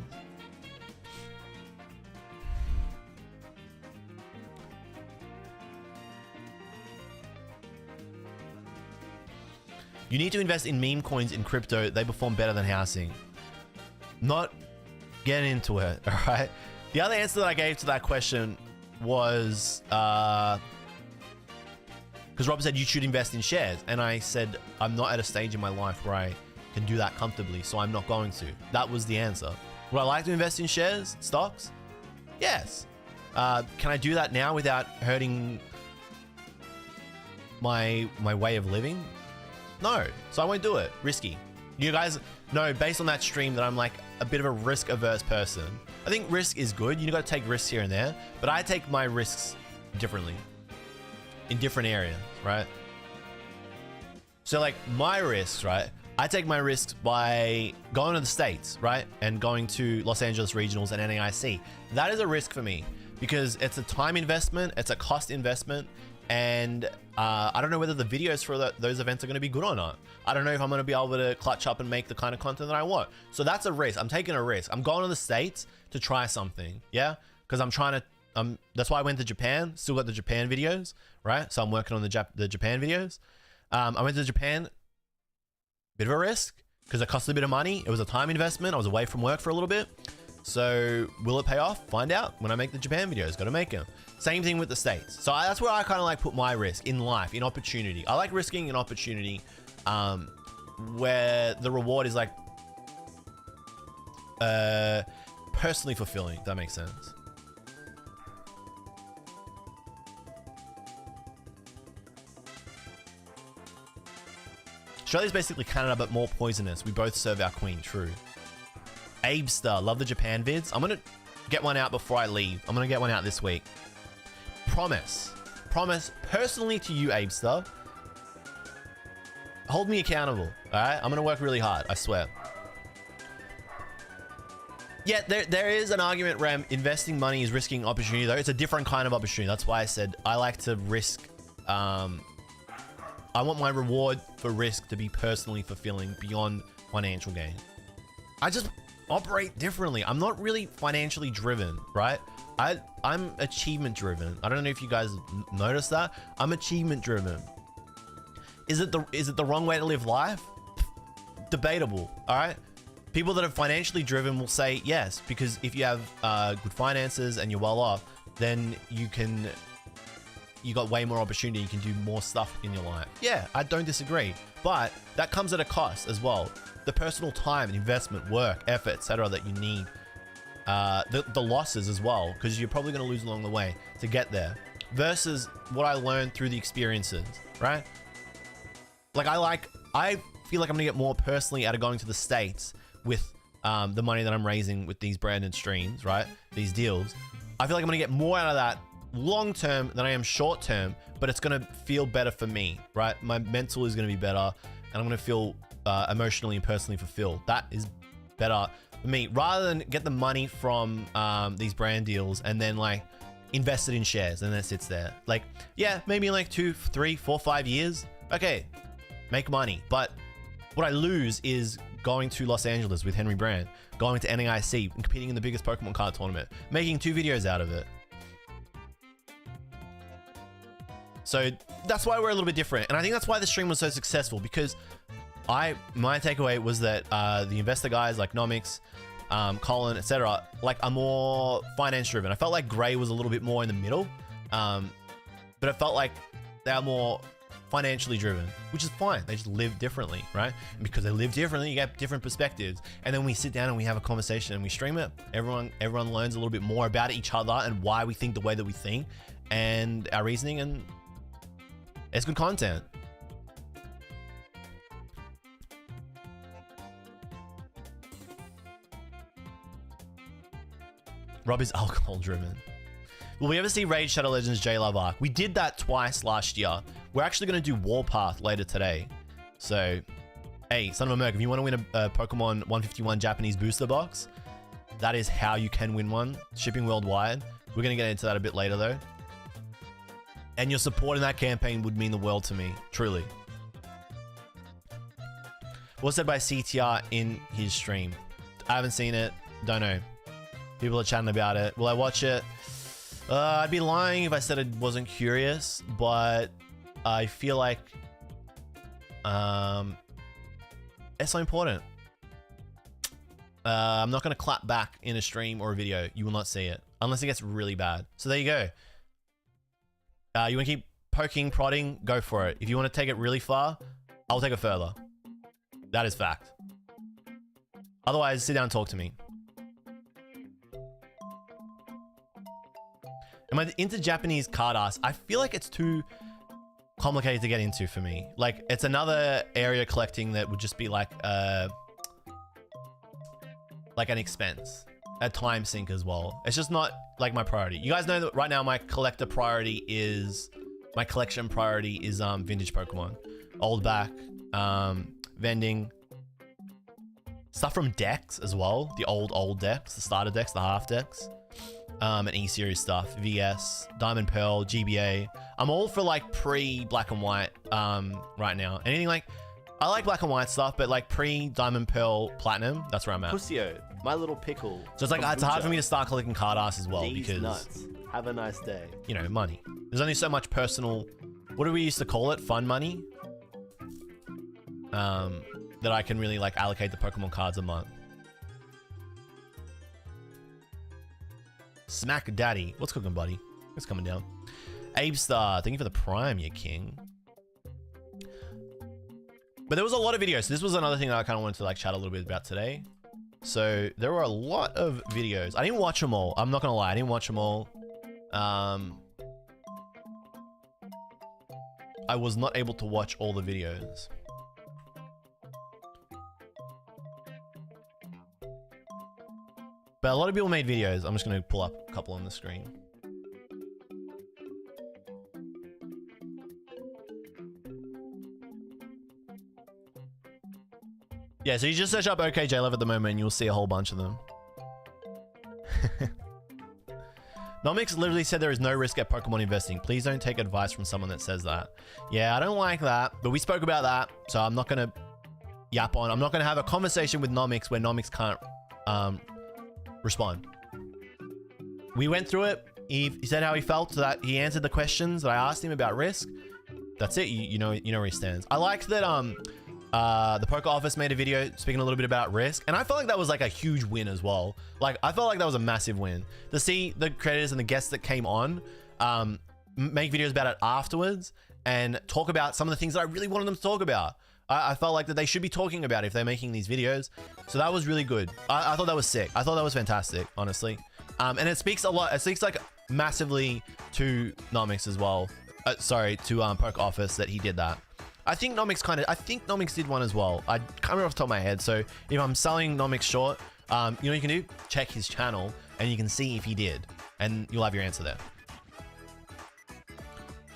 You need to invest in meme coins in crypto. They perform better than housing. Not getting into it, all right? The other answer that I gave to that question was because Rob said you should invest in shares, and I said I'm not at a stage in my life where I can do that comfortably, so I'm not going to. That was the answer. Would I like to invest in shares, stocks? Yes. Can I do that now without hurting my way of living? No. So I won't do it. Risky. You guys know based on that stream that I'm like a bit of a risk averse person. I think risk is good. You got to take risks here and there, but I take my risks differently in different areas, right? So like my risks, right? I take my risks by going to the States, right? And going to Los Angeles Regionals and NAIC. That is a risk for me because it's a time investment, it's a cost investment, and I don't know whether the videos for those events are going to be good or not. I don't know if I'm going to be able to clutch up and make the kind of content that I want. So that's a risk. I'm taking a risk. I'm going to the States to try something, yeah? Because I'm trying to, that's why I went to Japan, still got the Japan videos, right? So I'm working on the Japan videos. I went to Japan, bit of a risk because it cost a bit of money. It was a time investment. I was away from work for a little bit. So will it pay off? Find out when I make the Japan videos. Got to make them. Same thing with the States. So that's where I kind of like put my risk in life, in opportunity. I like risking an opportunity where the reward is like personally fulfilling, if that makes sense. Australia's basically Canada, but more poisonous. We both serve our queen. True. Abestar, love the Japan vids. I'm gonna get one out before I leave. I'm gonna get one out this week. Promise personally to you, Abestar. Hold me accountable, all right? I'm gonna work really hard, I swear. Yeah, there is an argument, Rem. Investing money is risking opportunity, though. It's a different kind of opportunity. That's why I said I like to risk. I want my reward for risk to be personally fulfilling beyond financial gain. I just operate differently. I'm not really financially driven, right? I'm achievement driven. I don't know if you guys noticed that. I'm achievement driven. Is it the wrong way to live life? Debatable, all right? People that are financially driven will say yes, because if you have good finances and you're well off, then you got way more opportunity. You can do more stuff in your life. Yeah, I don't disagree, but that comes at a cost as well. The personal time and investment, work, effort, etc. that you need, the losses as well, because you're probably going to lose along the way to get there, versus what I learned through the experiences, right? Like I feel like I'm gonna get more personally out of going to the States with the money that I'm raising with these branded streams, right? These deals. I feel like I'm gonna get more out of that long term than I am short term, but it's gonna feel better for me, right? My mental is gonna be better, and I'm gonna feel emotionally and personally fulfilled. That is better for me, rather than get the money from these brand deals and then like invest it in shares and then it sits there. Like, yeah, maybe in like 2, 3, 4, 5 years, okay, make money. But what I lose is going to Los Angeles with Henry Brand, going to NAIC and competing in the biggest Pokemon card tournament, making 2 videos out of it. So that's why we're a little bit different. And I think that's why the stream was so successful, because my takeaway was that the investor guys like Nomics, Colin, etc., like are more finance driven. I felt like Gray was a little bit more in the middle, but it felt like they are more financially driven, which is fine. They just live differently, right? And because they live differently, you get different perspectives. And then we sit down and we have a conversation and we stream it. Everyone learns a little bit more about each other and why we think the way that we think and our reasoning, and it's good content. Rob is alcohol driven. Will we ever see Raid Shadow Legends JLUV arc? We did that twice last year. We're actually going to do Warpath later today. So, hey, son of a merc, if you want to win a Pokemon 151 Japanese booster box, that is how you can win one. Shipping worldwide. We're going to get into that a bit later though. And your support in that campaign would mean the world to me, truly. What's said by CTR in his stream? I haven't seen it. Don't know. People are chatting about it. Will I watch it? I'd be lying if I said I wasn't curious, but I feel like it's so important. I'm not going to clap back in a stream or a video. You will not see it unless it gets really bad. So there you go. You want to keep poking, prodding? Go for it. If you want to take it really far, I'll take it further. That is fact. Otherwise, sit down and talk to me. Am I into Japanese card art? I feel like it's too complicated to get into for me. Like, it's another area collecting that would just be like an expense, a time sink as well. It's just not like my priority. You guys know that right now my collection priority is vintage Pokemon, old back, vending, stuff from decks as well. The old decks, the starter decks, the half decks. And E-Series stuff, VS, Diamond Pearl, GBA. I'm all for like pre-Black and White right now. Anything like, I like Black and White stuff, but like pre-Diamond Pearl Platinum, that's where I'm at. Pussio, my little pickle. So it's like, it's hard for me to start collecting card arts as well. These because nuts. Have a nice day. You know, money. There's only so much personal, what do we used to call it? Fun money? That I can really like allocate the Pokemon cards a month. Smack Daddy. What's cooking, buddy? What's coming down? Abe Star, thank you for the prime, you king. But there was a lot of videos. So this was another thing that I kind of wanted to like chat a little bit about today. So there were a lot of videos. I didn't watch them all. I'm not gonna lie, I didn't watch them all. I was not able to watch all the videos. But a lot of people made videos. I'm just gonna pull up a couple on the screen. Yeah, so you just search up okJLUV at the moment and you'll see a whole bunch of them. Nomics literally said there is no risk at Pokemon investing. Please don't take advice from someone that says that. Yeah, I don't like that, but we spoke about that, so I'm not gonna yap on. I'm not gonna have a conversation with Nomics where Nomics can't respond. We went through it. He said how he felt, so that he answered the questions that I asked him about risk. That's it. You know where he stands. I liked that the Poker Office made a video speaking a little bit about risk, and I felt like that was like a huge win as well. Like, I felt like that was a massive win to see the creators and the guests that came on make videos about it afterwards and talk about some of the things that I really wanted them to talk about. I felt like that they should be talking about it if they're making these videos. So that was really good. I thought that was sick. I thought that was fantastic, honestly. And it speaks a lot. It speaks like massively to Nomics as well. Sorry, to Poker Office that he did that. I think Nomics did one as well. I can't remember off the top of my head. So if I'm selling Nomics short, you know what you can do? Check his channel and you can see if he did, and you'll have your answer there.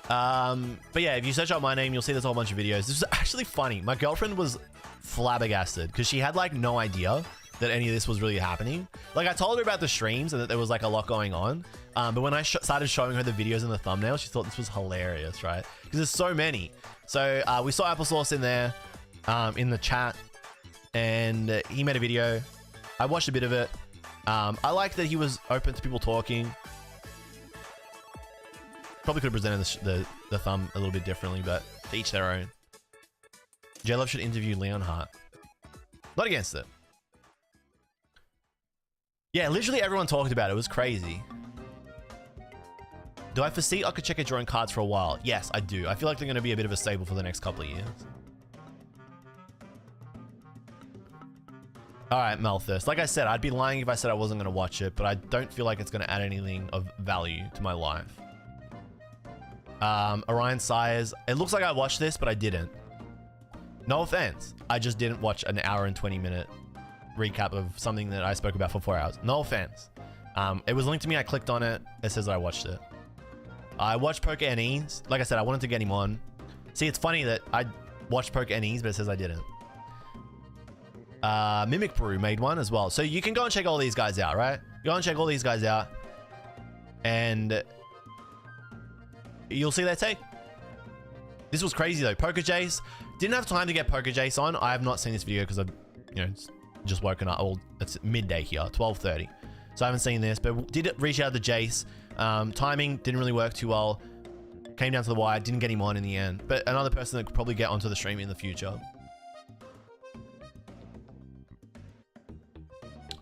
But yeah, if you search up my name, you'll see there's a whole bunch of videos. This was actually funny. My girlfriend was flabbergasted because she had like no idea that any of this was really happening. Like, I told her about the streams and that there was like a lot going on. But when I started showing her the videos and the thumbnail, she thought this was hilarious, right? Because there's so many. So we saw Applesauce in there, in the chat, and he made a video. I watched a bit of it. I liked that he was open to people talking. Probably could have presented the thumb a little bit differently, but to each their own. JLUV should interview Leon Hart. Not against it. Yeah, literally everyone talked about it. It was crazy. Do I foresee okJLUV drawing cards for a while? Yes, I do. I feel like they're going to be a bit of a staple for the next couple of years. All right, Malthus. Like I said, I'd be lying if I said I wasn't going to watch it, but I don't feel like it's going to add anything of value to my life. Orion Sires. It looks like I watched this, but I didn't. No offense. I just didn't watch an hour and 20-minute recap of something that I spoke about for 4 hours. No offense. It was linked to me. I clicked on it. It says that I watched it. I watched Poker NEs. Like I said, I wanted to get him on. See, it's funny that I watched Poker NEs, but it says I didn't. Mimic Brew made one as well. So you can go and check all these guys out, right? Go and check all these guys out. And you'll see their take. This was crazy though. PokerJace. Didn't have time to get PokerJace on. I have not seen this video because I've, just woken up. Well, it's midday here, 12:30. So I haven't seen this, but did reach out to Jace. Timing didn't really work too well. Came down to the wire. Didn't get him on in the end. But another person that could probably get onto the stream in the future.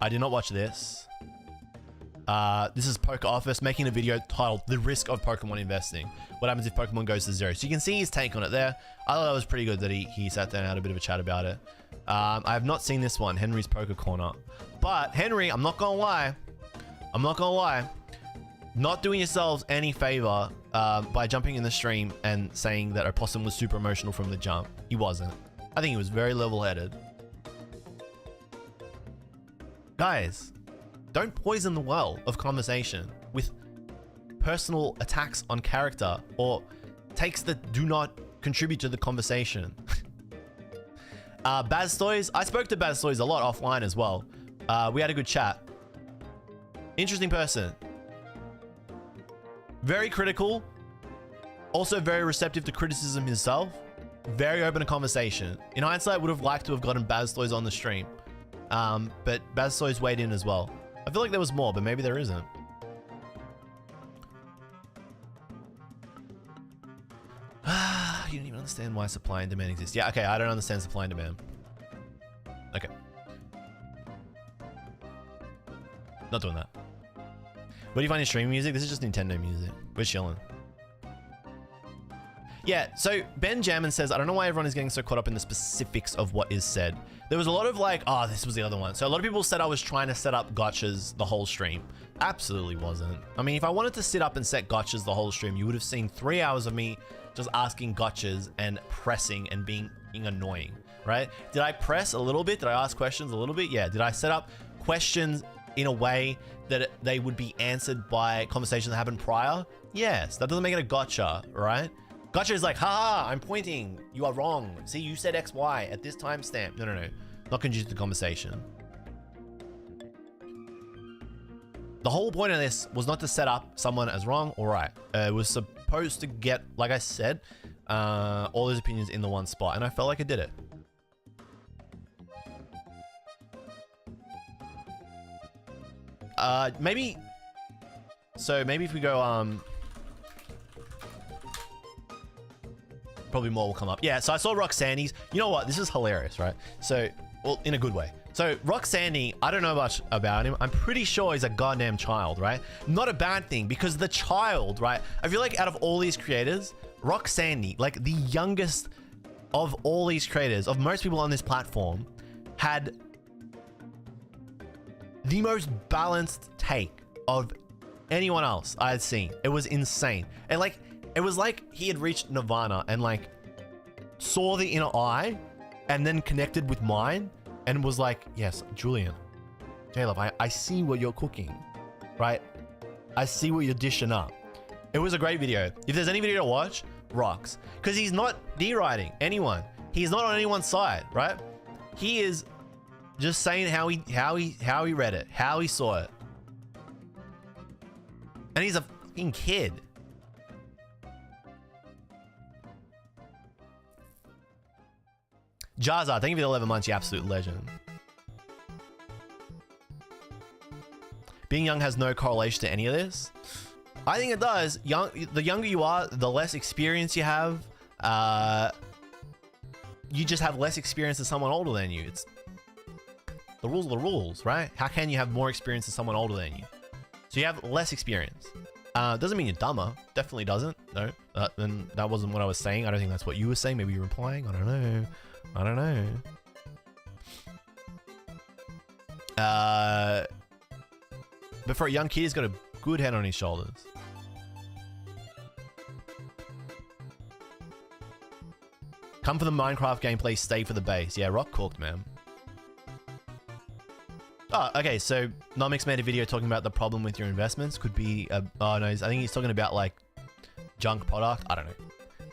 I did not watch this. This is Poker Office making a video titled "The Risk of Pokemon Investing." What happens if Pokemon goes to zero? So you can see his take on it there. I thought that was pretty good that he sat there and had a bit of a chat about it. I have not seen this one, Henry's Poker Corner. But Henry, I'm not gonna lie. Not doing yourselves any favor by jumping in the stream and saying that Opossum was super emotional from the jump. He wasn't. I think he was very level-headed. Guys, don't poison the well of conversation with personal attacks on character or takes that do not contribute to the conversation. Baztoys, I spoke to Baztoys a lot offline as well. We had a good chat. Interesting person. Very critical. Also very receptive to criticism himself. Very open to conversation. In hindsight, would have liked to have gotten Baztoys on the stream. But Baztoys weighed in as well. I feel like there was more, but maybe there isn't. You don't even understand why supply and demand exist. Yeah, okay, I don't understand supply and demand. Okay. Not doing that. What do you find in streaming music? This is just Nintendo music. We're chilling. Yeah, so Ben Jammin says, I don't know why everyone is getting so caught up in the specifics of what is said. There was a lot of like, oh, this was the other one. So a lot of people said I was trying to set up gotchas the whole stream. Absolutely wasn't. I mean, if I wanted to sit up and set gotchas the whole stream, you would have seen 3 hours of me just asking gotchas and pressing and being annoying, right? Did I press a little bit? Did I ask questions a little bit? Yeah. Did I set up questions in a way that they would be answered by conversations that happened prior? Yes. That doesn't make it a gotcha, right? Gotcha is like, haha, I'm pointing. You are wrong. See, you said X, Y at this timestamp. No, no, no. Not conducive to conversation. The whole point of this was not to set up someone as wrong or right. It was supposed to get, like I said, all those opinions in the one spot. And I felt like I did it. Maybe if we go, probably more will come up. Yeah, so I saw Roxanne's. You know what? This is hilarious, right? So, well, in a good way. So Roxanne, I don't know much about him. I'm pretty sure he's a goddamn child, right? Not a bad thing, because the child, right? I feel like out of all these creators, Roxanne, like the youngest of all these creators, of most people on this platform, had the most balanced take of anyone else I had seen. It was insane. And like, it was like he had reached Nirvana and like saw the inner eye and then connected with mine and was like, yes, Julian, JLUV, I see what you're cooking, right? I see what you're dishing up. It was a great video. If there's any video to watch, rocks. Because he's not deriding anyone. He's not on anyone's side, right? He is just saying how he read it, how he saw it. And he's a fucking kid. Jaza, thank you for the 11 months, you absolute legend. Being young has no correlation to any of this. I think it does. The younger you are, the less experience you have. You just have less experience than someone older than you. It's the rules are the rules, right? How can you have more experience than someone older than you? So you have less experience. Doesn't mean you're dumber. Definitely doesn't. No, and that wasn't what I was saying. I don't think that's what you were saying. Maybe you were implying. I don't know. I don't know. But for a young kid, he's got a good head on his shoulders. Come for the Minecraft gameplay, stay for the base. Yeah, rock cooked, man. Oh, okay, so Nomics made a video talking about the problem with your investments. Could be, oh no, I think he's talking about like junk product. I don't know.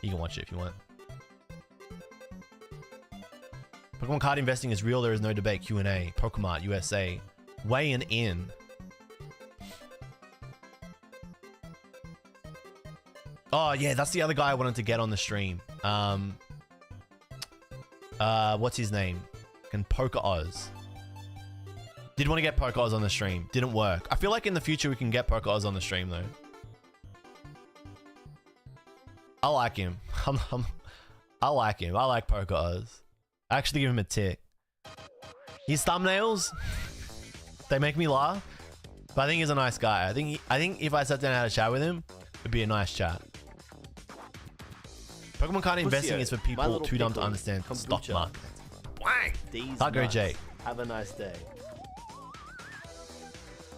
You can watch it if you want. Pokemon card investing is real. There is no debate. Q&A. Pokemon USA. Weighing in. Oh yeah, that's the other guy I wanted to get on the stream. What's his name? Can Poker Oz. Did want to get Poker Oz on the stream. Didn't work. I feel like in the future we can get Poker Oz on the stream though. I like him. I like him. I like Poker Oz. I actually give him a tick. His thumbnails, they make me laugh. But I think he's a nice guy. I think if I sat down and had a chat with him, it'd be a nice chat. Pokemon card investing is for people too dumb to understand stock market. I'll go Jay. Have a nice day.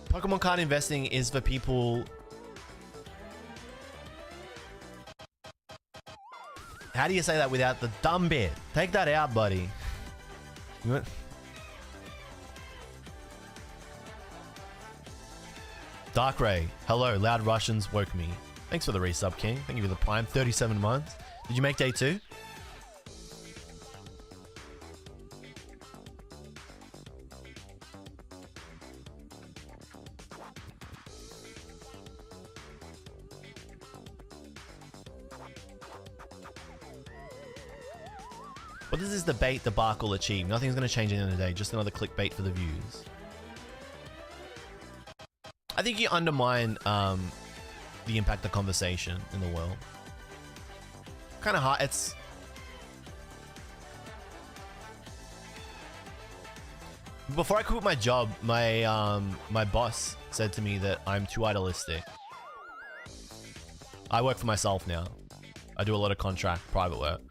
Pokemon card investing is for people. How do you say that without the dumb bit? Take that out, buddy. Dark Ray, hello. Loud Russians woke me. Thanks for the resub, King. Thank you for the prime. 37 months. Did you make day 2? What does this debate debacle achieve? Nothing's going to change in the day. Just another clickbait for the views. I think you undermine the impact of conversation in the world. Kind of hard. It's Before I quit my job, my boss said to me that I'm too idealistic. I work for myself now. I do a lot of contract private work.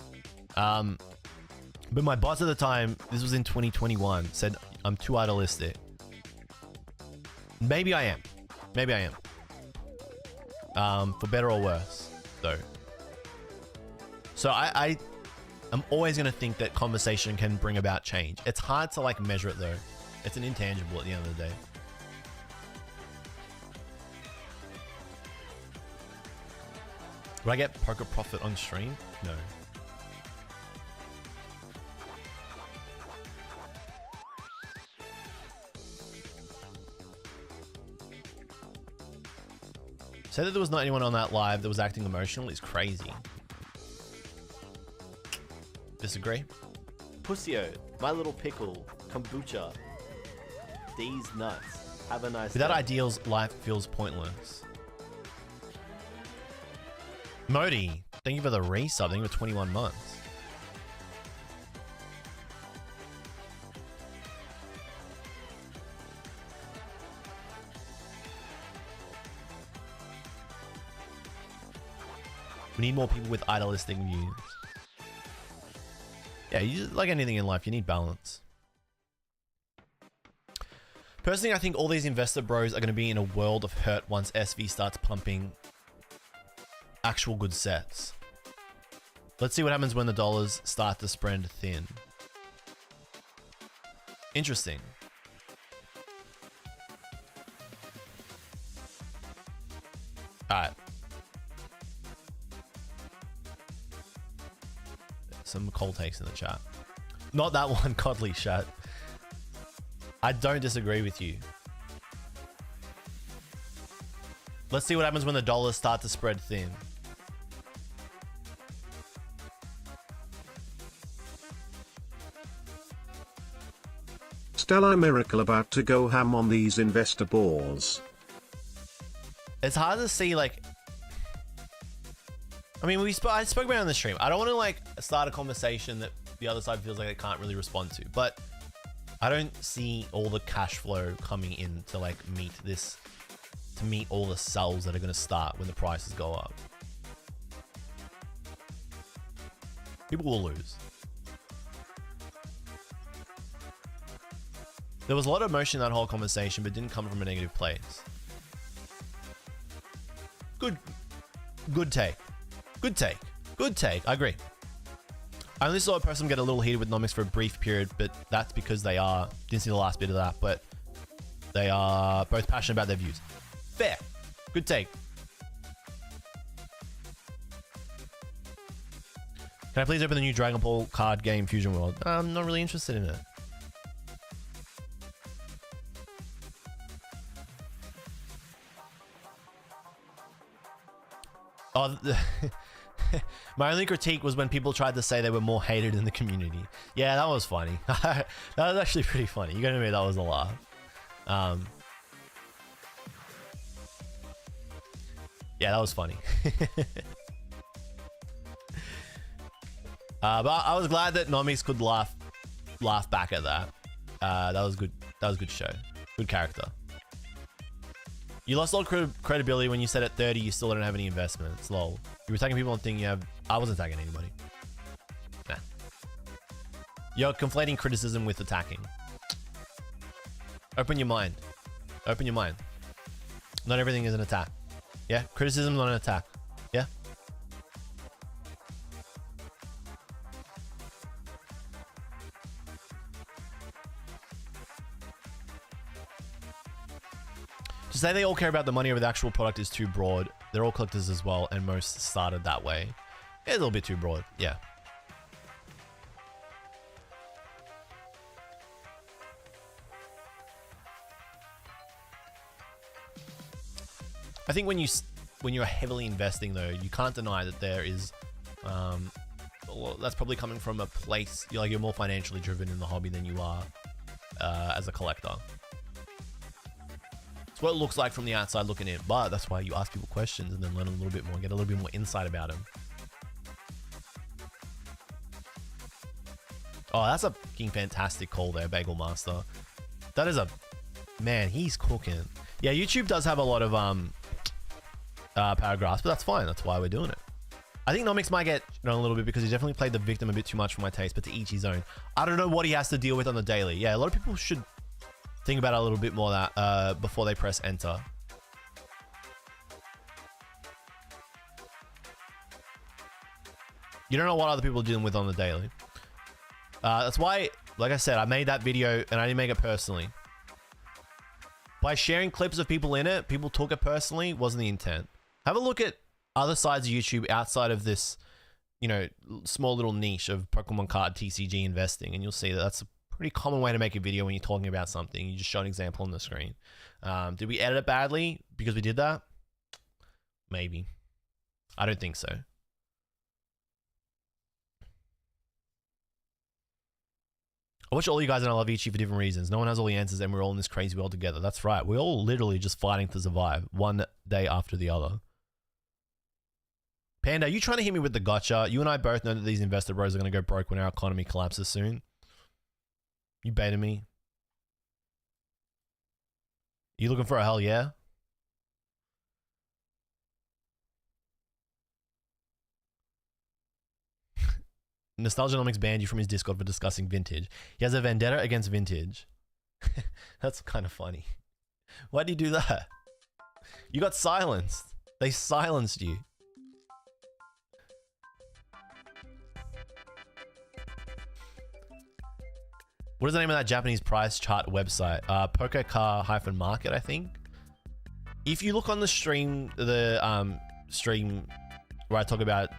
But my boss at the time, this was in 2021, said I'm too idealistic. Maybe I am. Maybe I am. For better or worse, though. So I'm always going to think that conversation can bring about change. It's hard to like measure it though. It's an intangible at the end of the day. Would I get poker profit on stream? No. Say that there was not anyone on that live that was acting emotional is crazy. Disagree? Pussyo, my little pickle, kombucha. These nuts. Have a nice Without day. ideals, life feels pointless. Modi, thank you for the resub. Thank you for 21 months. We need more people with idealistic views. Yeah, like anything in life, you need balance. Personally, I think all these investor bros are going to be in a world of hurt once SV starts pumping actual good sets. Let's see what happens when the dollars start to spread thin. Interesting. Alright. Some cold takes in the chat. Not that one, Godly Chat. I don't disagree with you. Let's see what happens when the dollars start to spread thin. Stella Miracle about to go ham on these investor balls. It's hard to see, like... I mean, I spoke about it on the stream. I don't want to, like, start a conversation that the other side feels like they can't really respond to. But I don't see all the cash flow coming in to, like, meet this... to meet all the sells that are going to start when the prices go up. People will lose. There was a lot of emotion in that whole conversation, but it didn't come from a negative place. Good take. Good take. Good take. I agree. I only saw a person get a little heated with Nomics for a brief period, but that's because they are... Didn't see the last bit of that, but they are both passionate about their views. Fair. Good take. Can I please open the new Dragon Ball card game Fusion World? I'm not really interested in it. Oh, my only critique was when people tried to say they were more hated in the community. Yeah, that was funny. That was actually pretty funny. You gotta admit that was a laugh. Yeah, that was funny. But I was glad that Nomics could laugh back at that. That was good. That was a good show. Good character. You lost all credibility when you said at 30 you still don't have any investments. Lol. You were attacking people and thinking you have... I wasn't attacking anybody. Nah. You're conflating criticism with attacking. Open your mind. Open your mind. Not everything is an attack. Yeah? Criticism is not an attack. Yeah? To say they all care about the money over the actual product is too broad. They're all collectors as well, and most started that way. It's a little bit too broad, yeah. I think when you're heavily investing though, you can't deny that there is, well, that's probably coming from a place, you're more financially driven in the hobby than you are as a collector. It's what it looks like from the outside looking in, but that's why you ask people questions and then learn a little bit more, get a little bit more insight about them. Oh, that's a fucking fantastic call there, Bagel Master. That is a... Man, he's cooking. Yeah, YouTube does have a lot of paragraphs, but that's fine. That's why we're doing it. I think Nomics might get a little bit because he definitely played the victim a bit too much for my taste, but to each his own. I don't know what he has to deal with on the daily. Yeah, a lot of people should think about it a little bit more that before they press enter. You don't know what other people are dealing with on the daily. That's why, like I said, I made that video and I didn't make it personally. By sharing clips of people in it, people took it personally, wasn't the intent. Have a look at other sides of YouTube outside of this, you know, small little niche of Pokemon card TCG investing, and you'll see that that's a pretty common way to make a video when you're talking about something. You just show an example on the screen. Did we edit it badly because we did that? Maybe. I don't think so. I watch all you guys and I love each of you for different reasons. No one has all the answers and we're all in this crazy world together. That's right. We're all literally just fighting to survive one day after the other. Panda, you trying to hit me with the gotcha? You and I both know that these investor bros are going to go broke when our economy collapses soon. You baited me. You looking for a hell yeah? Nostalgianomics banned you from his Discord for discussing vintage. He has a vendetta against vintage. That's kind of funny. Why'd you do that? You got silenced. They silenced you. What is the name of that Japanese price chart website? Pokercar-market, I think. If you look on the stream, stream where I talk about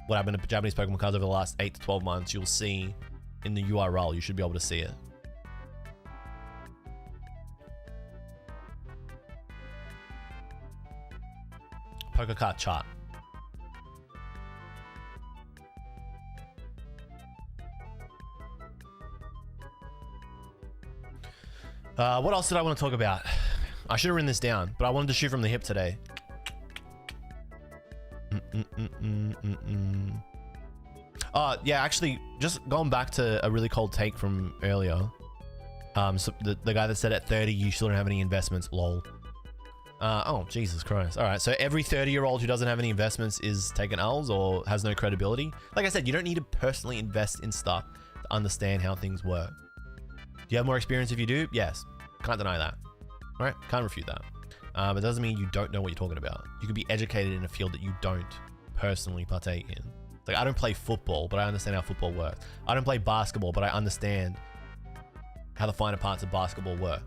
what happened to Japanese Pokemon cards over the last 8 to 12 months, you'll see in the URL, you should be able to see it. Poker card chart. What else did I want to talk about? I should have written this down, but I wanted to shoot from the hip today. Yeah, actually, just going back to a really cold take from earlier. So the guy that said at 30 you still don't have any investments, lol. Oh, Jesus Christ. All right, so every 30-year-old who doesn't have any investments is taking L's or has no credibility. Like I said, you don't need to personally invest in stuff to understand how things work. Do you have more experience if you do? Yes. Can't deny that. All right, can't refute that. But it doesn't mean you don't know what you're talking about. You can be educated in a field that you don't personally partake in. It's like, I don't play football, but I understand how football works. I don't play basketball, but I understand how the finer parts of basketball work.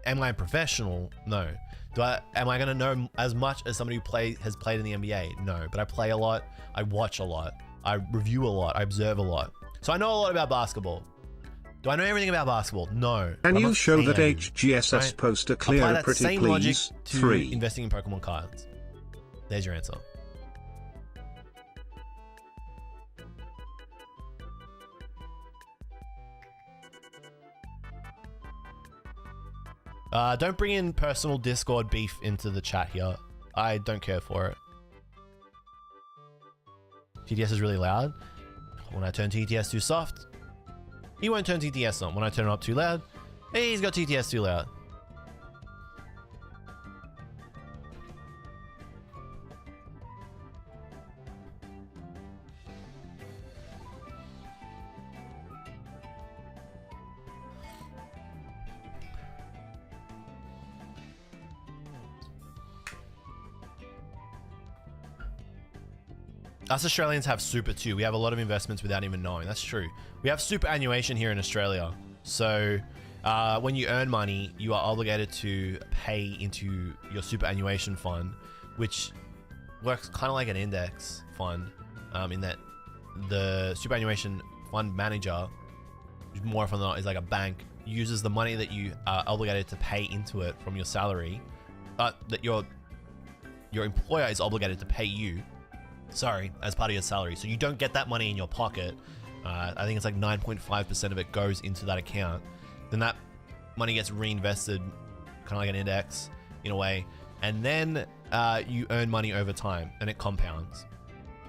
Am I a professional? No. Am I going to know as much as somebody who has played in the NBA? No, but I play a lot. I watch a lot. I review a lot. I observe a lot. So I know a lot about basketball. Do I know everything about basketball? No. Can you show that HGSS right? poster clear Apply that pretty same please? logic to 3. investing in Pokemon cards. There's your answer. Don't bring in personal Discord beef into the chat here. I don't care for it. TTS is really loud. When I turn TTS too soft, he won't turn TTS on. When I turn it up too loud, he's got TTS too loud. Us Australians have super too. We have a lot of investments without even knowing. That's true. We have superannuation here in Australia. So when you earn money, you are obligated to pay into your superannuation fund, which works kind of like an index fund in that the superannuation fund manager, more often than not, is like a bank, uses the money that you are obligated to pay into it from your salary, that your employer is obligated to pay you, as part of your salary. So you don't get that money in your pocket. I think it's like 9.5% of it goes into that account. Then that money gets reinvested, kind of like an index in a way. And then you earn money over time and it compounds.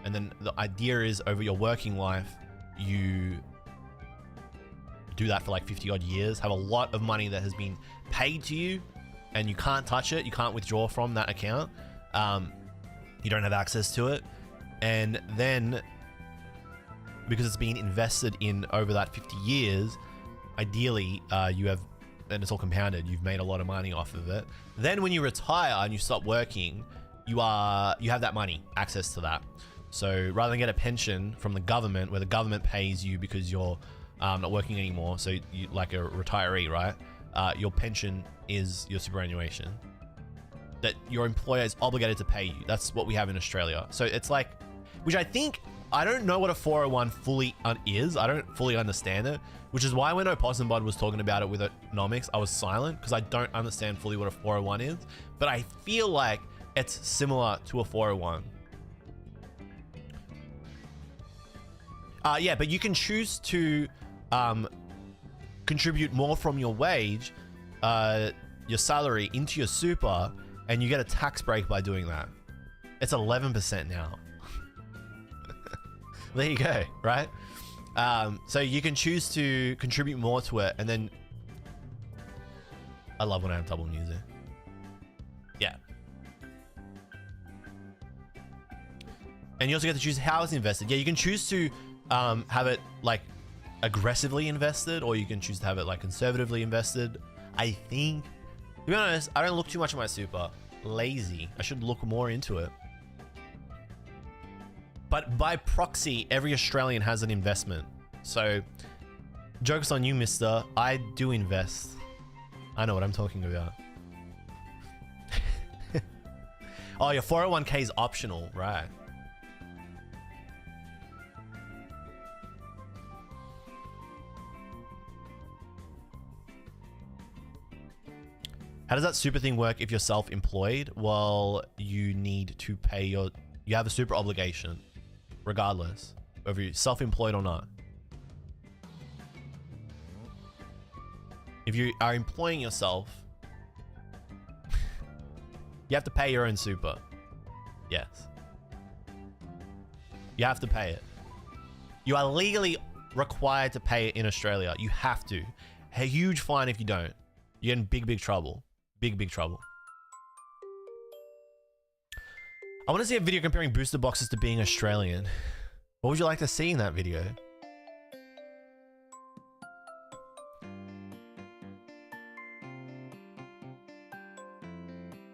And then the idea is over your working life, you do that for like 50 odd years, have a lot of money that has been paid to you and you can't touch it, you can't withdraw from that account, you don't have access to it, and then because it's been invested in over that 50 years, ideally you have, and it's all compounded, you've made a lot of money off of it. Then when you retire and you stop working, you have that money, access to that. So rather than get a pension from the government where the government pays you because you're not working anymore, so you like a retiree, right? Your pension is your superannuation that your employer is obligated to pay you. That's what we have in Australia. So it's like, which I don't know what a 401 fully is. I don't fully understand it, which is why when Opossum Bud was talking about it with economics, I was silent because I don't understand fully what a 401 is, but I feel like it's similar to a 401. Yeah, but you can choose to contribute more from your wage, your salary into your super, and you get a tax break by doing that. It's 11% now. There you go, right? So you can choose to contribute more to it, and then I love when I have double music. Yeah. And you also get to choose how it's invested. Yeah, you can choose to have it like aggressively invested, or you can choose to have it like conservatively invested. I think, to be honest, I don't look too much at my super. Lazy. I should look more into it. But by proxy, every Australian has an investment. So, joke's on you, mister. I do invest. I know what I'm talking about. Oh, your 401k is optional, right? How does that super thing work if you're self-employed? Well, you need to pay you have a super obligation, regardless, whether you're self-employed or not. If you are employing yourself, you have to pay your own super. Yes. You have to pay it. You are legally required to pay it in Australia. You have to. A huge fine if you don't. You're in big, big trouble. Big trouble. I want to see a video comparing booster boxes to being Australian. What would you like to see in that video?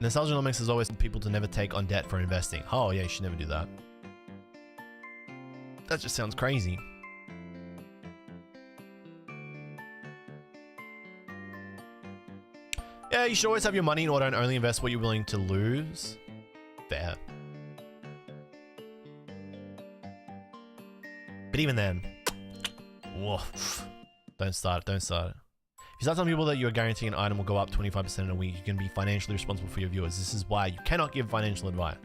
Nostalgianomics is always people to never take on debt for investing. Oh yeah, you should never do that. That just sounds crazy. Yeah, you should always have your money in order and only invest what you're willing to lose. Fair. But even then, whoa, don't start it. If you start telling people that you're guaranteeing an item will go up 25% in a week, you can be financially responsible for your viewers. This is why you cannot give financial advice.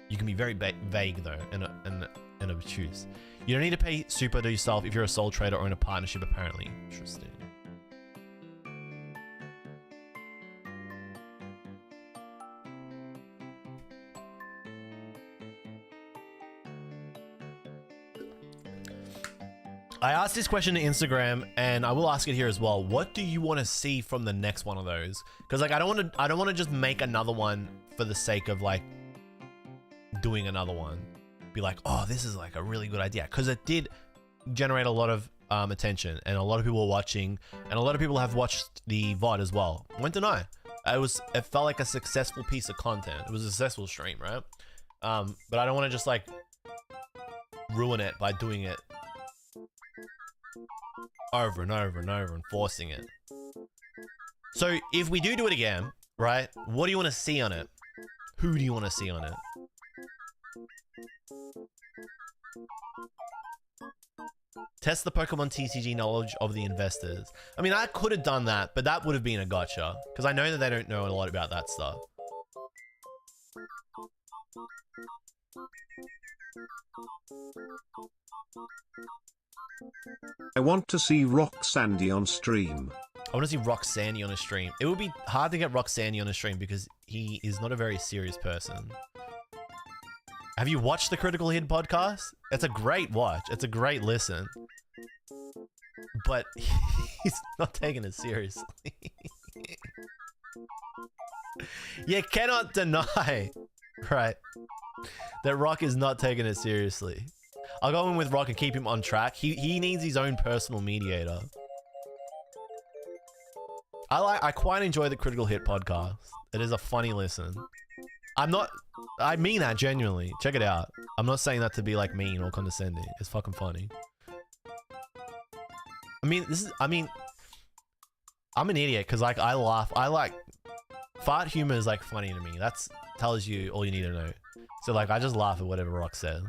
You can be very vague though, and obtuse. You don't need to pay super to yourself if you're a sole trader or in a partnership, apparently. Interesting. I asked this question to Instagram, and I will ask it here as well. What do you want to see from the next one of those? Because like I don't want to just make another one for the sake of like doing another one. Be like, oh, this is like a really good idea, because it did generate a lot of attention, and a lot of people were watching, and a lot of people have watched the VOD as well. Went to know. It felt like a successful piece of content. It was a successful stream, right? But I don't want to just like ruin it by doing it over and over and over and forcing it. So if we do it again, right? What do you want to see on it? Who do you want to see on it? Test the Pokemon TCG knowledge of the investors. I mean, I could have done that, but that would have been a gotcha, because I know that they don't know a lot about that stuff. I want to see Rock Sandy on stream. I want to see Rock Sandy on a stream. It would be hard to get Rock Sandy on a stream because he is not a very serious person. Have you watched the Critical Hit podcast? It's a great watch. It's a great listen. but he's not taking it seriously. You cannot deny, right, that Rock is not taking it seriously. I'll go in with Rock and keep him on track. He needs his own personal mediator. I quite enjoy the Critical Hit podcast. It is a funny listen. I mean that genuinely. Check it out. I'm not saying that to be like mean or condescending. It's fucking funny. I'm an idiot because like I laugh. Fart humor is like funny to me. That's tells you all you need to know. So like I just laugh at whatever Rock says.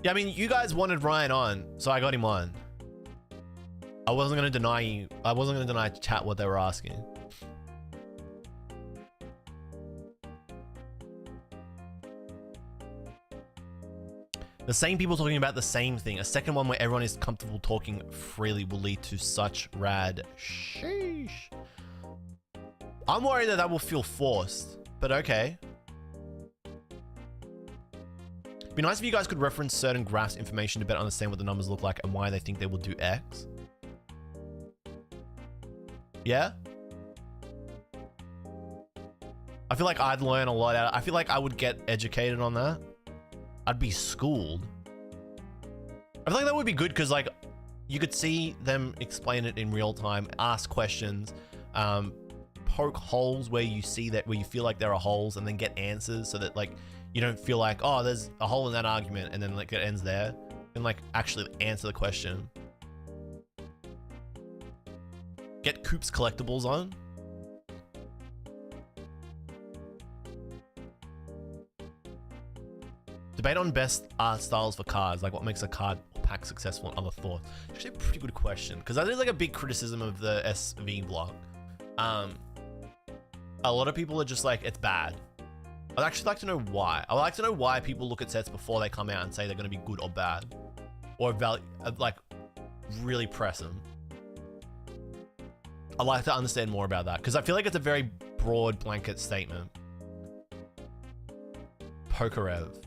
Yeah, I mean, you guys wanted Ryan on, so I got him on. I wasn't gonna deny chat what they were asking. The same people talking about the same thing. A second one where everyone is comfortable talking freely will lead to such rad sheesh. I'm worried that will feel forced, but okay. It'd be nice if you guys could reference certain graphs information to better understand what the numbers look like and why they think they will do X. Yeah? I feel like I'd learn a lot out. I feel like I would get educated on that. I'd be schooled. I feel like that would be good because like you could see them explain it in real time, ask questions, poke holes where you feel like there are holes and then get answers so that like you don't feel like, oh, there's a hole in that argument and then like it ends there. And like actually answer the question. Get Coop's collectibles on. Debate on best art styles for cards, like what makes a card or pack successful and other thoughts. Actually a pretty good question, because that is like a big criticism of the SV block. A lot of people are just like, it's bad. I'd actually like to know why. I would like to know why people look at sets before they come out and say they're going to be good or bad. Or like really press them. I'd like to understand more about that, because I feel like it's a very broad blanket statement. Pokerev.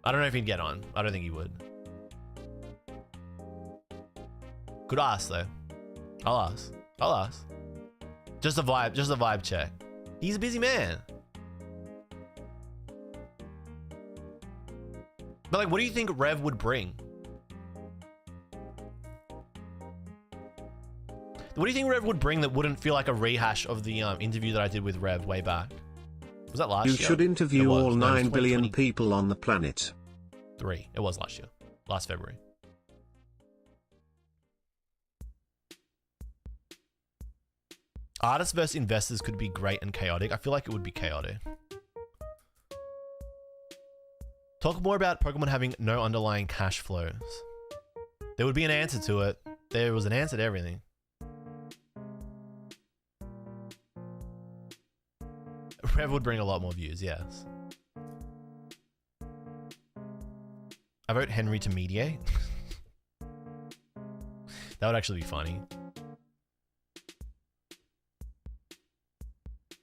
I don't know if he'd get on. I don't think he would. Good ask though. I'll ask. Just a vibe check. He's a busy man. But like, what do you think Rev would bring? What do you think Rev would bring that wouldn't feel like a rehash of the interview that I did with Rev way back? Was that last year? You should interview all 9 billion people on the planet. 3. It was last year. Last February. Artists versus investors could be great and chaotic. I feel like it would be chaotic. Talk more about Pokemon having no underlying cash flows. There would be an answer to it. There was an answer to everything. Rev would bring a lot more views, yes. I vote Henry to mediate. That would actually be funny.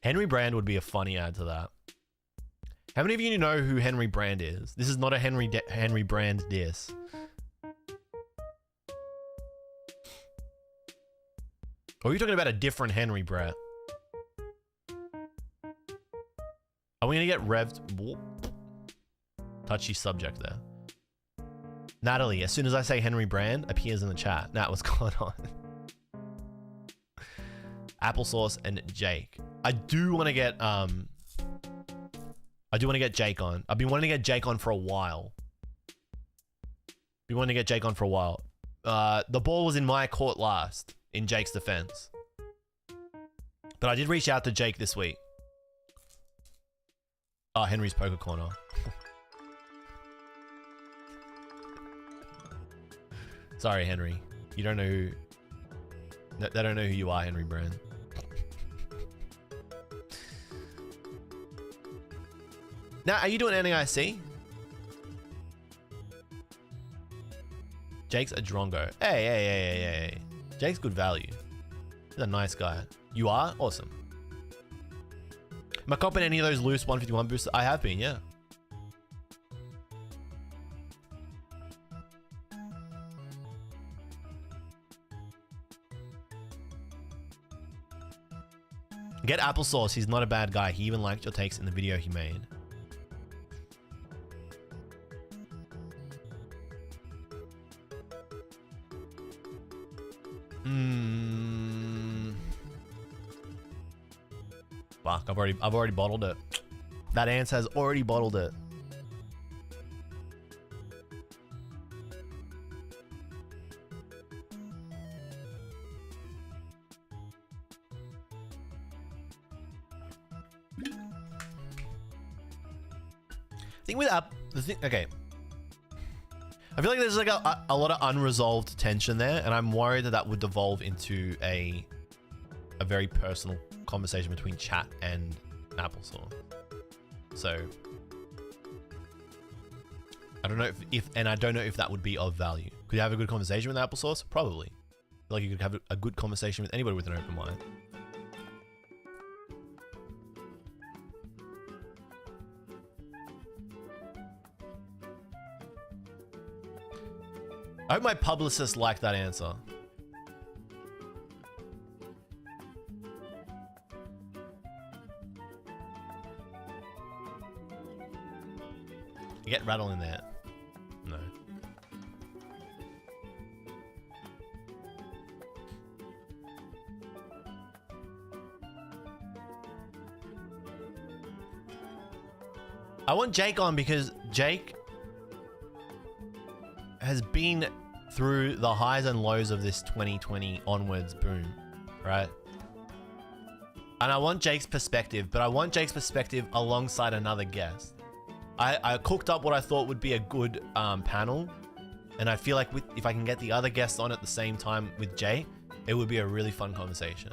Henry Brand would be a funny add to that. How many of you know who Henry Brand is? This is not a Henry Brand diss. Or are you talking about a different Henry, Brett? Are we gonna get revved? Whoop. Touchy subject there. Natalie, as soon as I say Henry Brand, appears in the chat. Nat, what's going on? Applesauce and Jake. I do want to get Jake on. I've been wanting to get Jake on for a while. The ball was in my court last, in Jake's defense. But I did reach out to Jake this week. Oh, Henry's Poker Corner. Sorry, Henry. You don't know who... They don't know who you are, Henry Brand. Now, are you doing NAIC? Jake's a drongo. Hey. Jake's good value. He's a nice guy. You are? Awesome. Am I copping any of those loose 151 boosts? I have been, yeah. Get applesauce. He's not a bad guy. He even liked your takes in the video he made. Fuck, I've already bottled it. That ants has already bottled it. Okay. I feel like there's like a lot of unresolved tension there, and I'm worried that that would devolve into a very personal conversation between chat and applesauce. So I don't know and I don't know if that would be of value. Could you have a good conversation with applesauce? Probably. I feel like you could have a good conversation with anybody with an open mind. I hope my publicist liked that answer. You get rattle in there. No. I want Jake on because Jake has been through the highs and lows of this 2020 onwards boom, right? And I want Jake's perspective, but I want Jake's perspective alongside another guest. I cooked up what I thought would be a good panel, and I feel like if I can get the other guests on at the same time with Jake, it would be a really fun conversation.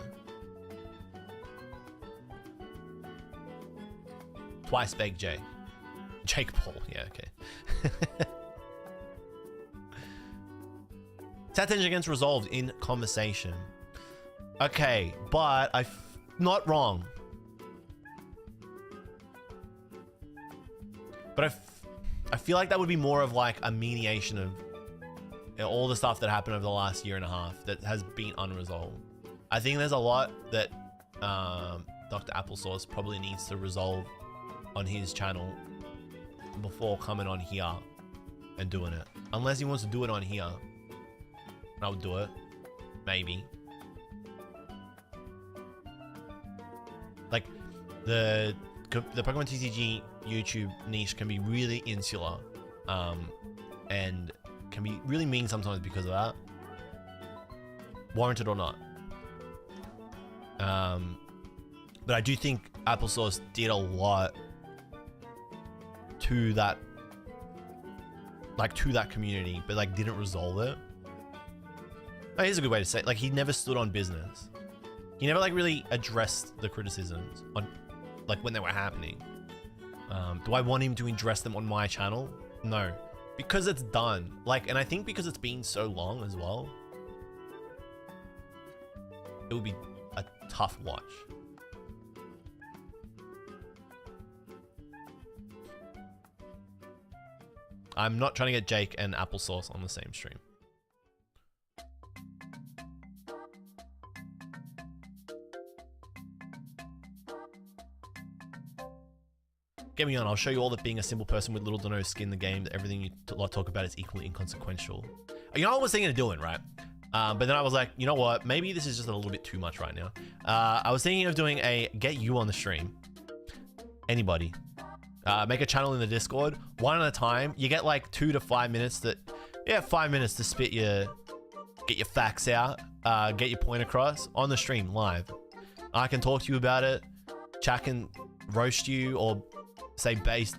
Twice baked Jake. Jake Paul, yeah, okay. Chat tension against resolved in conversation. Okay, but not wrong. But I feel like that would be more of like a mediation of all the stuff that happened over the last year and a half that has been unresolved. I think there's a lot that Dr. Applesauce probably needs to resolve on his channel before coming on here and doing it. Unless he wants to do it on here. I would do it. Maybe. Like, the Pokemon TCG YouTube niche can be really insular. And can be really mean sometimes because of that. Warranted or not. But I do think Applesauce did a lot to that, like, to that community, but like didn't resolve it. Oh, here's a good way to say it. Like, he never stood on business. He never like really addressed the criticisms on, like, when they were happening. Do I want him to address them on my channel? No, because it's done. Like, and I think because it's been so long as well, it would be a tough watch. I'm not trying to get Jake and Applesauce on the same stream. Get me on, I'll show you all that being a simple person with little to no skin in the game, that everything you talk about is equally inconsequential. You know what I was thinking of doing, right? But then I was like, you know what? Maybe this is just a little bit too much right now. I was thinking of doing a get you on the stream. Anybody. Make a channel in the Discord, one at a time. You get like 2 to 5 minutes to 5 minutes to get your facts out, get your point across on the stream live. I can talk to you about it. Chat can roast you or say based.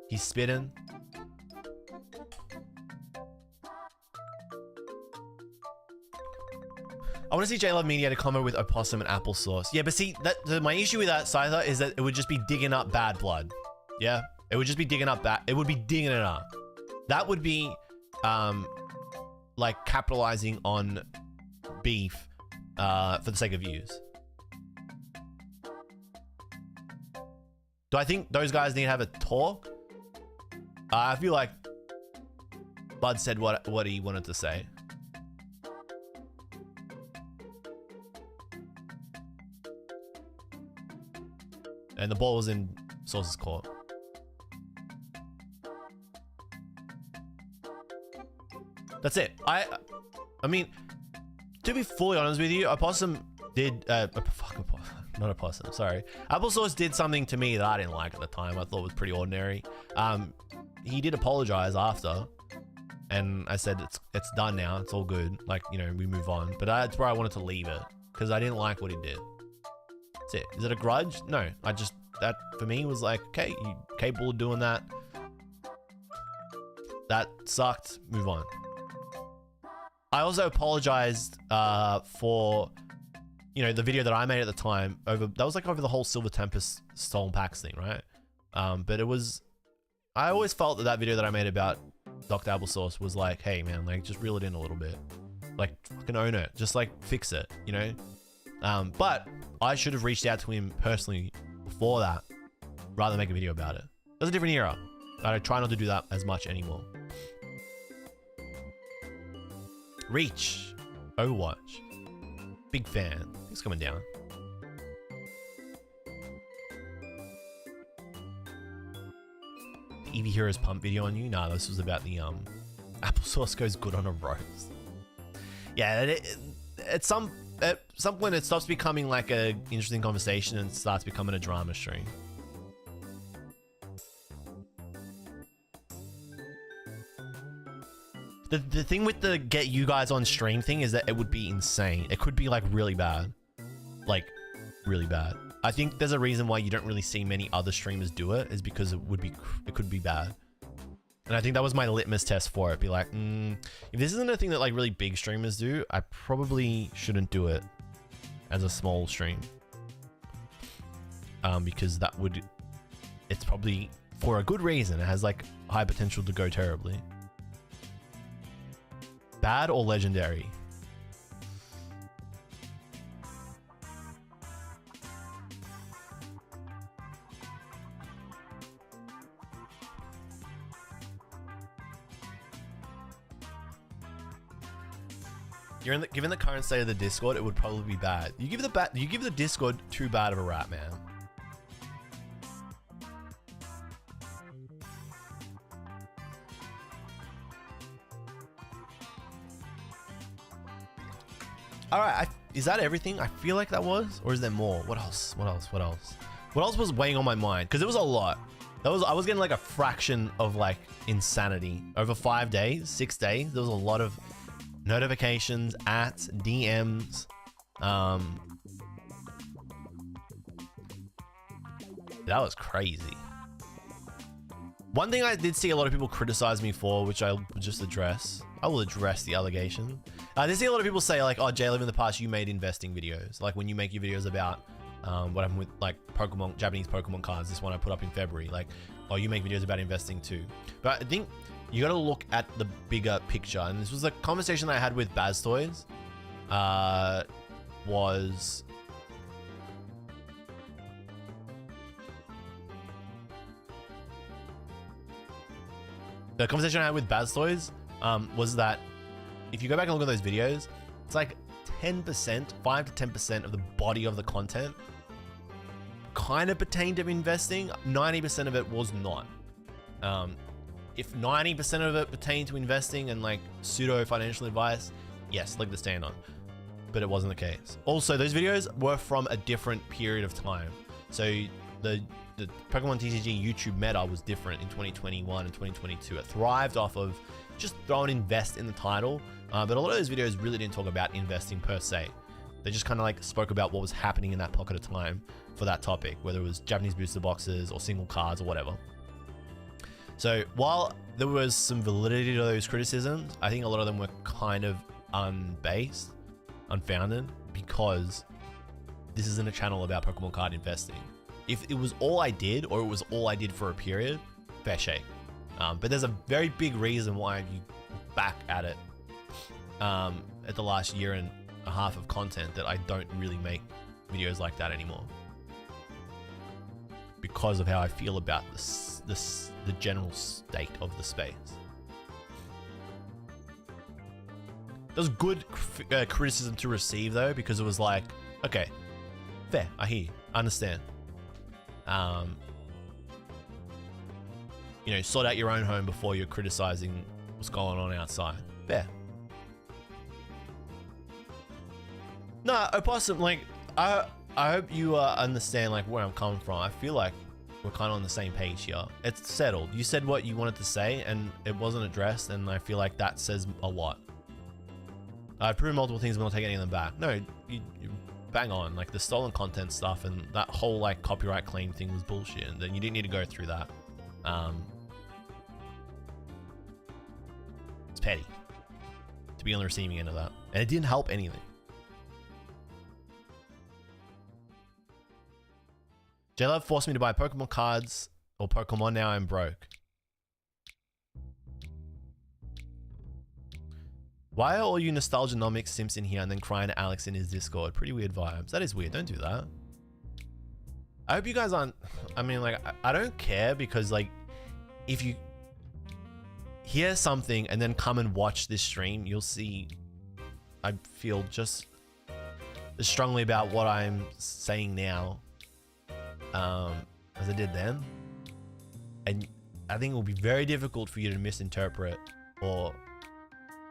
He's spitting. I want to see JLove Media to comment with opossum and applesauce. Yeah, but see, my issue with that, Scyther, is that it would just be digging up bad blood. Yeah? It would just be digging up it would be digging it up. That would be, like, capitalizing on beef for the sake of views. Do I think those guys need to have a talk? I feel like Bud said what he wanted to say. And the ball was in Source's court. That's it. I mean, to be fully honest with you, Opossum did not Opossum, sorry. Applesauce did something to me that I didn't like at the time. I thought it was pretty ordinary. He did apologize after, and I said it's done now. It's all good. Like, you know, we move on. But that's where I wanted to leave it because I didn't like what he did. That's it. Is it a grudge? No. That for me was like, okay, you capable of doing that. That sucked. Move on. I also apologized for, you know, the video that I made at the time over the whole Silver Tempest stolen packs thing, right? But I always felt that video that I made about Dr. Applesauce was like, hey man, like just reel it in a little bit, like fucking own it, just like fix it, you know? But I should have reached out to him personally before that, rather than make a video about it. It was a different era. I try not to do that as much anymore. Reach, Overwatch, big fan. It's coming down. The Eevee Heroes pump video on you? Nah, this was about the applesauce goes good on a roast. Yeah, at some point it stops becoming like a interesting conversation and starts becoming a drama stream. The thing with the get you guys on stream thing is that it would be insane. It could be like really bad. Like really bad. I think there's a reason why you don't really see many other streamers do it, is because it could be bad. And I think that was my litmus test for it. Be like, if this isn't a thing that like really big streamers do, I probably shouldn't do it as a small stream. Because it's probably for a good reason. It has like high potential to go terribly. Bad or legendary? Given the current state of the Discord, it would probably be bad. You give the Discord too bad of a rap, man. All right, is that everything? I feel like that was, or is there more? What else? What else was weighing on my mind? Because it was a lot. I was getting like a fraction of like insanity over 5 days, 6 days. There was a lot of notifications, ats, DMs. That was crazy. One thing I did see a lot of people criticize me for, which I will just address. I will address the allegation. I did see a lot of people say like, oh, JLUV, in the past, you made investing videos. Like when you make your videos about what happened with like Pokemon, Japanese Pokemon cards, this one I put up in February. Like, oh, you make videos about investing too. But I think you got to look at the bigger picture. And this was a conversation that I had with Baz Toys. The conversation I had with Baz Toys was that if you go back and look at those videos, it's like 10%, 5 to 10% of the body of the content kind of pertained to investing. 90% of it was not. If 90% of it pertained to investing and like pseudo financial advice, yes, leg to stand on. But it wasn't the case. Also, those videos were from a different period of time. So the Pokemon TCG YouTube meta was different in 2021 and 2022. It thrived off of just throwing invest in the title. But a lot of those videos really didn't talk about investing per se. They just kind of like spoke about what was happening in that pocket of time for that topic, whether it was Japanese booster boxes or single cards or whatever. So while there was some validity to those criticisms, I think a lot of them were kind of unbased, unfounded, because this isn't a channel about Pokemon card investing. If it was all I did, or it was all I did for a period, fair shake. But there's a very big reason why you look back at it at the last year and a half of content that I don't really make videos like that anymore. Because of how I feel about the general state of the space. It was good criticism to receive though, because it was like, okay, fair, I hear you, I understand. You know, sort out your own home before you're criticizing what's going on outside. Fair. No, Opossum, like, I hope you understand like where I'm coming from. I feel like we're kind of on the same page here. It's settled. You said what you wanted to say and it wasn't addressed, and I feel like that says a lot. I've proven multiple things, but not take any of them back. No, you bang on. Like the stolen content stuff and that whole like copyright claim thing was bullshit, and then you didn't need to go through that. It's petty to be on the receiving end of that, and it didn't help anything. JLUV forced me to buy Pokemon cards or Pokemon. Now I'm broke. Why are all you nostalgia-nomic simps in here and then crying to Alex in his Discord? Pretty weird vibes. That is weird. Don't do that. I hope you guys aren't... I mean, like, I don't care, because, like, if you hear something and then come and watch this stream, you'll see I feel just as strongly about what I'm saying now as I did then. And I think it will be very difficult for you to misinterpret or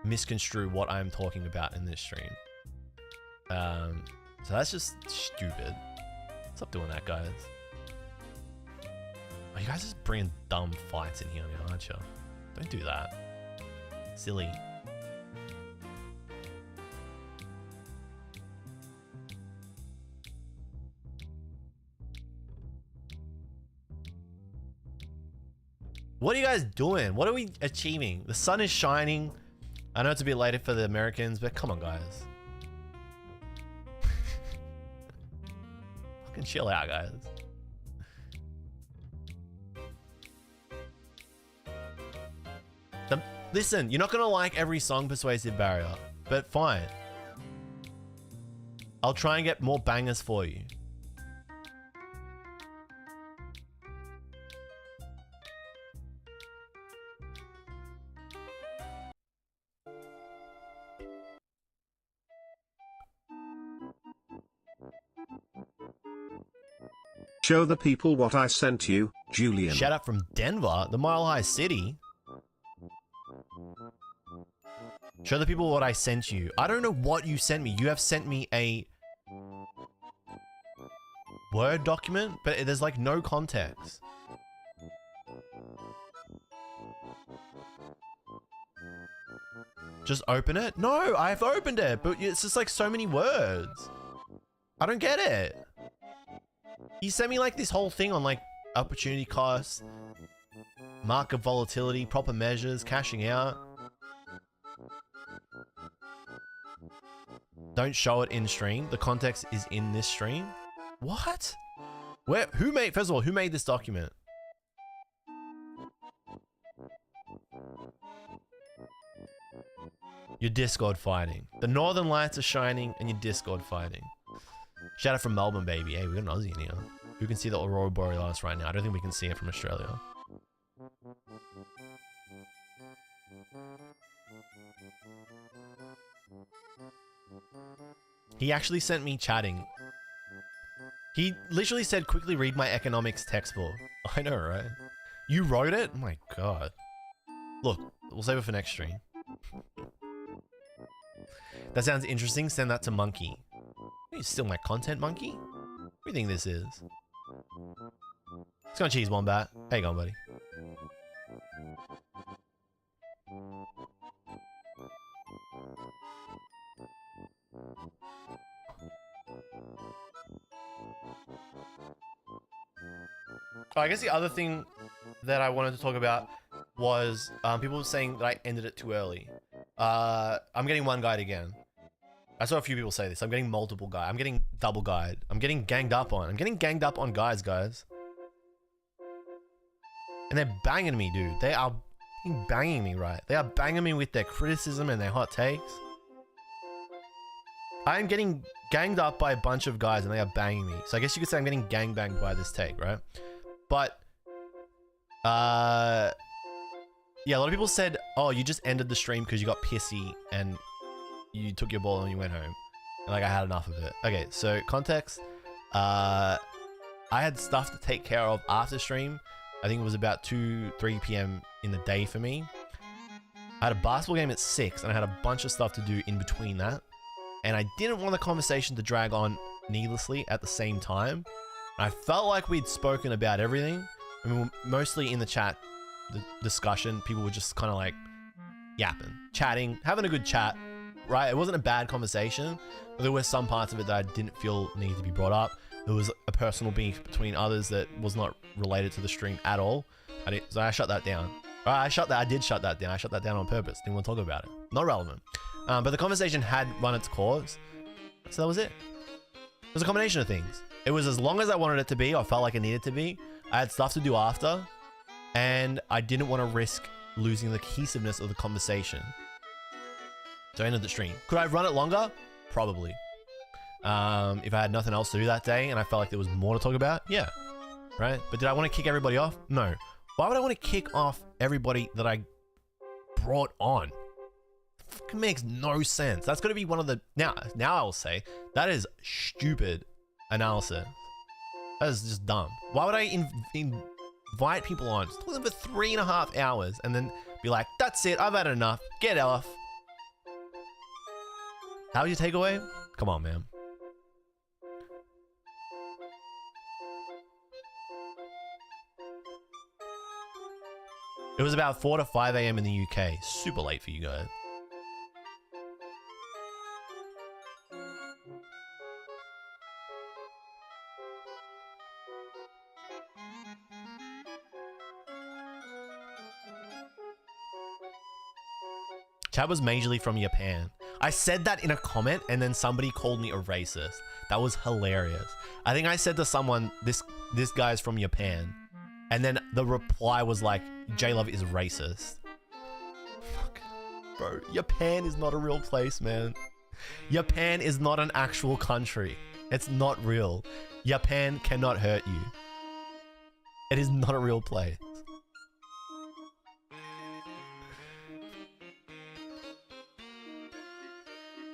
misconstrue what I'm talking about in this stream. So that's just stupid. Stop doing that, guys. Oh, you guys just bringing dumb fights in here now, aren't you? Don't do that. Silly. What are you guys doing? What are we achieving? The sun is shining. I know it's a bit later for the Americans, but come on, guys. Fucking chill out, guys. Listen, you're not gonna like every song, Persuasive Barrier, but fine. I'll try and get more bangers for you. Show the people what I sent you, Julian. Shout out from Denver, the Mile High City. Show the people what I sent you. I don't know what you sent me. You have sent me a Word document, but there's like no context. Just open it? No, I've opened it, but it's just like so many words. I don't get it. He sent me like this whole thing on like opportunity cost, market volatility, proper measures, cashing out. Don't show it in stream. The context is in this stream. What? Where? Who made? First of all, who made this document? Your Discord fighting. The northern lights are shining, and your Discord fighting. Shout out from Melbourne, baby. Hey, we got an Aussie in here. Who can see the Aurora Borealis right now? I don't think we can see it from Australia. He actually sent me chatting. He literally said, quickly read my economics textbook. I know, right? You wrote it? Oh my god. Look, we'll save it for next stream. That sounds interesting. Send that to Monkey. You steal my content, Monkey? What do you think this is? It's gonna cheese Wombat. How you going, buddy? Oh, I guess the other thing that I wanted to talk about was people were saying that I ended it too early. I'm getting one guide again. I saw a few people say this. I'm getting multiple guide. I'm getting double guide. I'm getting ganged up on. I'm getting ganged up on guys. And they're banging me, dude. They are banging me, right? They are banging me with their criticism and their hot takes. I'm getting ganged up by a bunch of guys and they are banging me. So I guess you could say I'm getting gangbanged by this take, right? But, yeah, a lot of people said, oh, you just ended the stream because you got pissy and you took your ball and you went home. And like, I had enough of it. Okay, so context, I had stuff to take care of after stream. I think it was about 3 p.m. in the day for me. I had a basketball game at 6 and I had a bunch of stuff to do in between that. And I didn't want the conversation to drag on needlessly at the same time. I felt like we'd spoken about everything. I mean, mostly in the chat, the discussion, people were just kind of like yapping, chatting, having a good chat, right? It wasn't a bad conversation, but there were some parts of it that I didn't feel needed to be brought up. There was a personal beef between others that was not related to the stream at all. So I shut that down. I did shut that down. I shut that down on purpose. Didn't want to talk about it. Not relevant. But the conversation had run its course. So that was it. It was a combination of things. It was as long as I wanted it to be, or felt like it needed to be. I had stuff to do after, and I didn't want to risk losing the cohesiveness of the conversation. So I ended the stream. Could I have run it longer? Probably. If I had nothing else to do that day and I felt like there was more to talk about, yeah. Right? But did I want to kick everybody off? No. Why would I want to kick off everybody that I brought on? Fucking makes no sense. That's going to be one of the... Now I will say, that is stupid analysis. That is just dumb. Why would I invite people on, just talk to them for 3.5 hours and then be like, that's it, I've had enough, get off. How was your takeaway? Come on, man. It was about 4 to 5 a.m. in the UK. Super late for you guys. Chat was majorly from Japan. I said that in a comment and then somebody called me a racist. That was hilarious. I think I said to someone, this guy's from Japan. And then the reply was like, JLUV is racist. Fuck. Bro, Japan is not a real place, man. Japan is not an actual country. It's not real. Japan cannot hurt you. It is not a real place.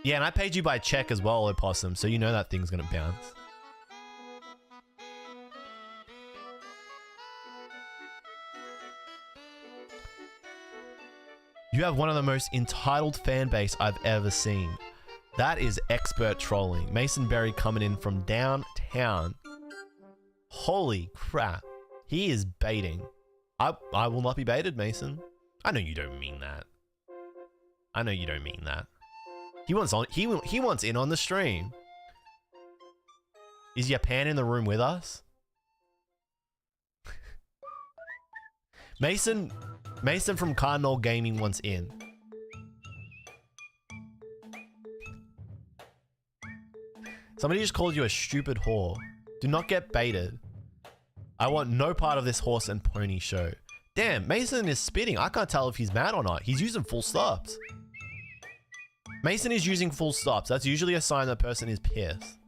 Yeah, and I paid you by check as well, Opossum, so you know that thing's gonna bounce. You have one of the most entitled fan base I've ever seen. That is expert trolling. Mason Berry coming in from downtown. Holy crap. He is baiting. I will not be baited, Mason. I know you don't mean that. I know you don't mean that. He wants in on the stream. Is Japan in the room with us? Mason from Cardinal Gaming wants in. Somebody just called you a stupid whore. Do not get baited. I want no part of this horse and pony show. Damn, Mason is spitting. I can't tell if he's mad or not. He's using full stops. Mason is using full stops. That's usually a sign that person is pissed.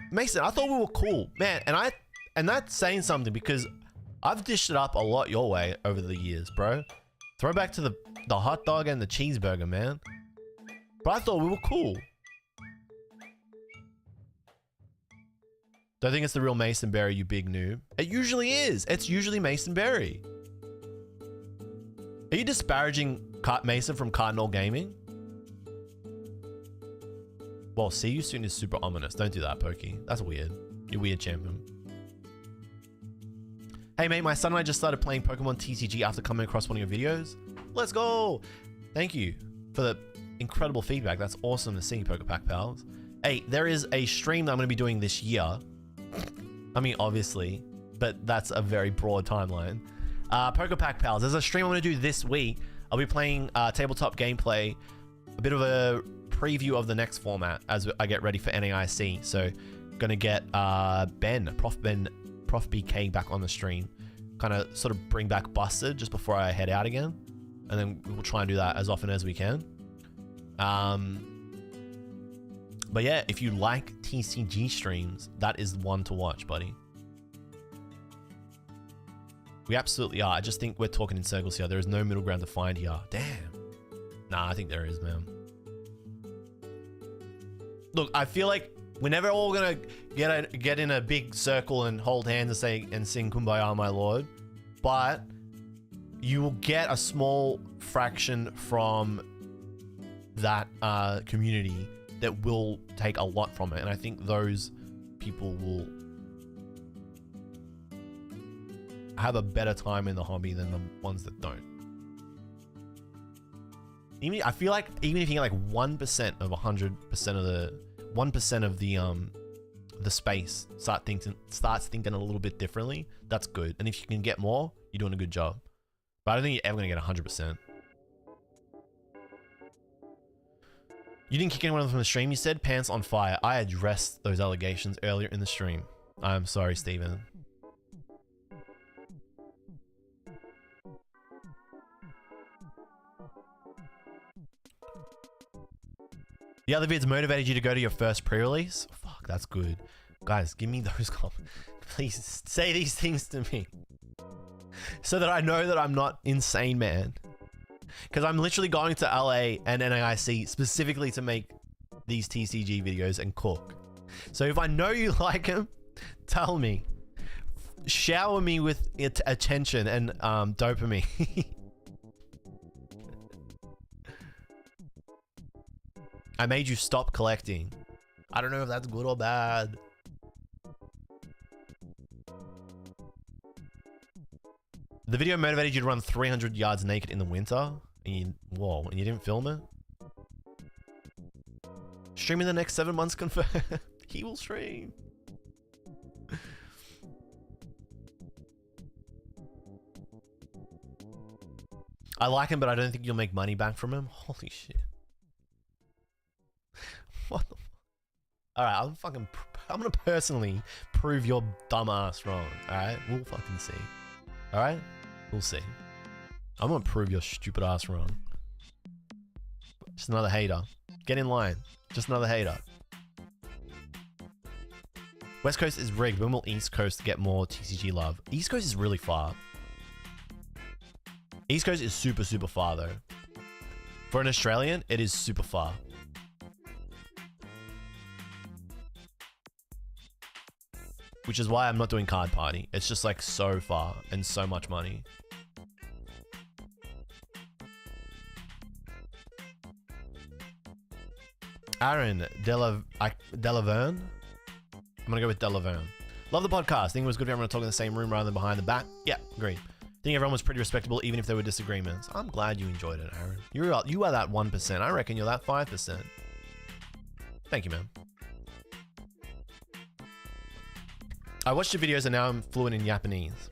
Mason, I thought we were cool, man. And that's saying something because I've dished it up a lot your way over the years, bro. Throw back to the hot dog and the cheeseburger, man. But I thought we were cool. Don't think it's the real Mason Berry, you big noob. It usually is. It's usually Mason Berry. Are you disparaging Mason from Cardinal Gaming? Well, see you soon is super ominous. Don't do that, Pokey. That's weird. You're weird, champion. Hey, mate, my son and I just started playing Pokemon TCG after coming across one of your videos. Let's go! Thank you for the incredible feedback. That's awesome to see, Pokepack Pals. Hey, there is a stream that I'm going to be doing this year. I mean, obviously, but that's a very broad timeline. Pokepack Pals, there's a stream I'm going to do this week. I'll be playing tabletop gameplay, a bit of a preview of the next format as I get ready for NAIC. So, gonna get Prof BK back on the stream, kind of sort of bring back Busted just before I head out again. and then we'll try and do that as often as we can. But yeah, if you like TCG streams, that is one to watch, buddy. We absolutely are. I just think we're talking in circles here. There is no middle ground to find here. Damn. Nah, I think there is, man. Look, I feel like we're never all gonna get in a big circle and hold hands and sing "Kumbaya, my lord," but you will get a small fraction from that community that will take a lot from it, and I think those people will have a better time in the hobby than the ones that don't. Even I feel like even if you get like 1% of 100% of the 1% of the space starts thinking a little bit differently, that's good. And if you can get more, you're doing a good job. But I don't think you're ever gonna get 100%. You didn't kick anyone from the stream, you said? Pants on fire. I addressed those allegations earlier in the stream. I'm sorry, Steven. The other vids motivated you to go to your first pre-release? Fuck, that's good. Guys, give me those comments. Please say these things to me. So that I know that I'm not insane, man. Because I'm literally going to LA and NAIC specifically to make these TCG videos and cook. So if I know you like them, tell me. Shower me with attention and dopamine. I made you stop collecting. I don't know if that's good or bad. The video motivated you to run 300 yards naked in the winter. And whoa, and you didn't film it? Stream in the next 7 months confirmed. He will stream. I like him, but I don't think you'll make money back from him. Holy shit. What the Alright, I'm gonna personally prove your dumb ass wrong. Alright? We'll fucking see. Alright? We'll see. I'm gonna prove your stupid ass wrong. Just another hater. Get in line. Just another hater. West Coast is rigged. When will East Coast get more TCG love? East Coast is really far. East Coast is super, super far though. For an Australian, it is super far. Which is why I'm not doing card party. It's just like so far and so much money. Aaron Delaverne. I'm gonna go with Delaverne. Love the podcast. Think it was good for everyone to talk in the same room rather than behind the back. Yeah, agreed. Think everyone was pretty respectable even if there were disagreements. I'm glad you enjoyed it, Aaron. You are that 1%. I reckon you're that 5%. Thank you, man. I watched your videos and now I'm fluent in Japanese.